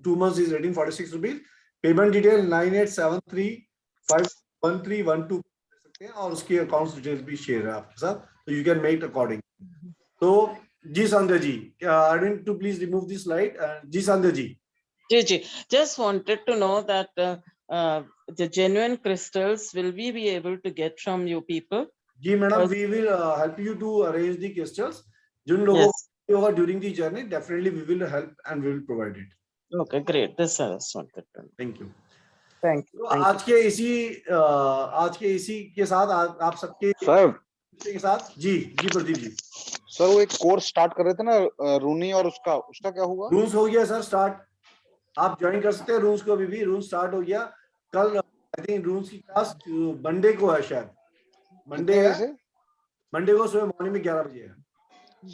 2 months is 1846 rupees. Payment detail 9873513112 सकते हैं, और उसकी अकाउंट डिटेल्स भी शेयर है आपके साथ, तो यू कैन मेक अकॉर्डिंग. तो जी Sandhya ji, I need to please remove this slide. जी संध्या जी. जी, just wanted to know that the genuine crystals will we be able to get from you people? जी madam, we will help you to arrange the crystals. जिन लोगों को होगा during the journey, definitely we will help and we will provide it. Okay, great. This I just wanted to know. Thank you. Thank you. आज के इसी के साथ आप सबके साथ जी प्रदीप जी. सर वो एक कोर्स स्टार्ट कर रहे थे ना रूनी, और उसका क्या हुआ? रूल्स हो गया सर स्टार्ट, आप ज्वाइन कर सकते हैं रूल्स को. अभी भी रूल्स स्टार्ट हो गया. कल आई थिंक रूल्स की क्लास मंडे को है, शायद मंडे है. मंडे को सुबह मॉर्निंग में 11 बजे है.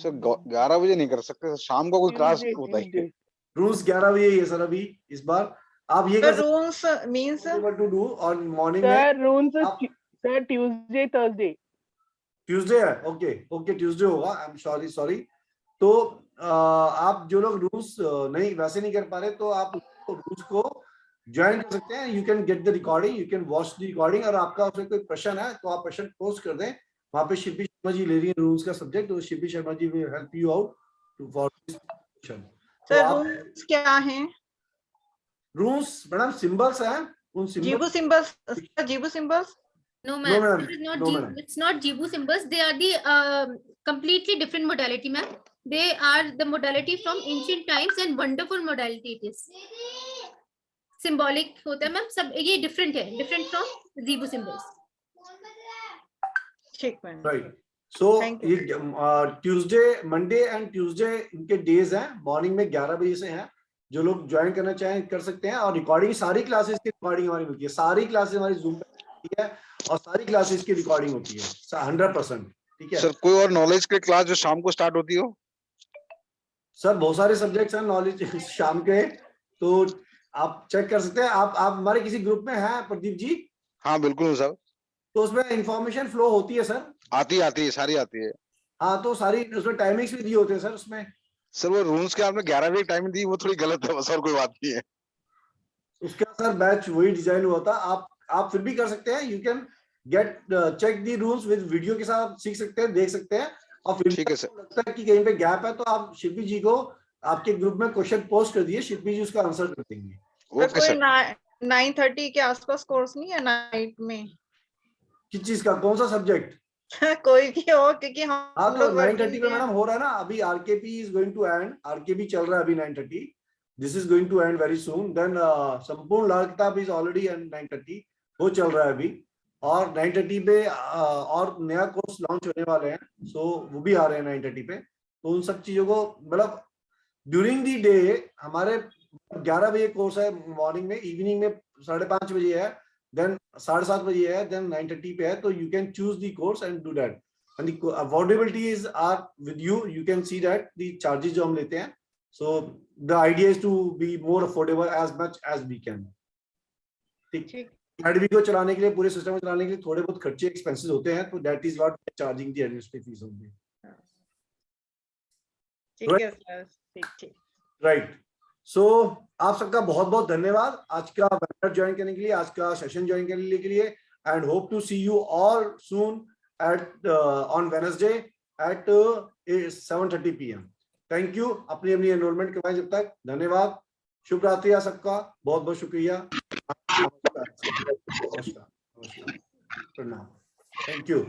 सर 11 बजे नहीं कर सकते, शाम को कोई क्लास होता है. रूल्स 11 बजे ही है सर अभी इस बार. आप ये कर rules means what to do on morning sir में. रूल्स सर ट्यूसडे है. ओके ट्यूसडे होगा. I am sorry. तो आप जो लोग रूल्स वैसे नहीं कर पा रहे, तो आप रूल्स को ज्वाइन कर सकते हैं. You can get the recording, you can watch the recording. और आपका उसमें कोई प्रश्न है तो आप प्रश्न पोस्ट कर दें. वहां पे शिल्पी शर्मा जी ले रही है रूल्स का सब्जेक्ट, तो Shilpi Sharma ji will help you out to for this question. Sir rules क्या हैं? रूल्स मैडम सिंबल्स हैं. उन जीबू symbols. No ma'am, it's not Jibu symbols. They are the completely different modality, ma'am. They are the modality from ancient times and wonderful modality it is. Symbolic होता है ma'am, सब ये different है, different from Jibu symbols. ठीक है. Right. So ये Tuesday, Monday and Tuesday इनके days हैं. मॉर्निंग में 11 बजे से हैं. जो लोग ज्वाइन करना चाहें कर सकते हैं. और रिकॉर्डिंग सारी क्लासेस की रिकॉर्डिंग हमारी मिलती है. सारी क्लासेस हमारी जूम पे होती है और सारी क्लासेस की रिकॉर्डिंग होती है 100%. ठीक है सर. कोई और नॉलेज के क्लास जो शाम को स्टार्ट होती हो? सर बहुत सारे सब्जेक्ट्स हैं नॉलेज शाम के, तो आप चेक कर सकते हैं. आप हमारे किसी ग्रुप में हैं प्रदीप जी? हाँ बिल्कुल सर. तो उसमें इंफॉर्मेशन फ्लो होती है सर? आती है सारी आती है. हाँ, तो सारी उसमें टाइमिंग्स भी दिए होते हैं सर उसमें. सर वो रूल्स के आपने 11 बजे टाइम दी, वो थोड़ी गलत है बस, और कोई बात नहीं है. उसका सर बैच वही डिजाइन हुआ था. आप फिर भी कर सकते हैं, you can get check the rules with video के साथ, सीख सकते हैं, देख सकते हैं, और फिर ठीक है सर। लगता है कि कहीं पे गैप है तो आप शिल्पी जी को आपके ग्रुप में क्वेश्चन पोस्ट कर दिए, शिल्पी जी उसका आंसर कर देंगे। तो कोई 9:30 के आसपास कोर्स नहीं है नाइट में? किस चीज का, कौन सा सब्जेक्ट? कोई भी हो, क्योंकि हम हाँ तो लोग 9:30 पे मैडम हो रहा है ना, अभी RKP is going to end, RKP चल रहा है अभी 9:30, this is going to end very soon, then Sampoorna Lal किताब इज ऑलरेडी एंड 9:30 वो चल रहा है अभी, और 9:30 पे और नया कोर्स लॉन्च होने वाले हैं, सो वो भी आ रहे हैं 9:30 पे। तो उन सब चीजों को मतलब ड्यूरिंग दी डे हमारे 11 बजे कोर्स है मॉर्निंग में, इवनिंग में 5:30 बजे है, देन 7:30 बजे है, देन 9:30 पे है, तो you can choose the course and do that, and the affordabilities are with you, you can see that the charges जो हम लेते हैं, so the idea is to be more affordable as much as we can। ठीक, एडबी को चलाने के लिए, पूरे सिस्टम को चलाने के लिए थोड़े बहुत खर्चे एक्सपेंसेस होते हैं, तो that is what charging the administrative fees only. ठीक है सर, ठीक। राइट, सो आप सबका बहुत बहुत धन्यवाद आज का वेबिनार ज्वाइन करने के लिए, आज का सेशन ज्वाइन करने के लिए, and hope to see you all soon at on Wednesday at 7:30 PM। Thank you, अपनी अपनी एनरोलमेंट करवाएं जब तक। धन्यवाद, शुभ रात्रि सबका, बहुत बहुत शुक्रिया, नमस्कार, प्रणाम, थैंक यू।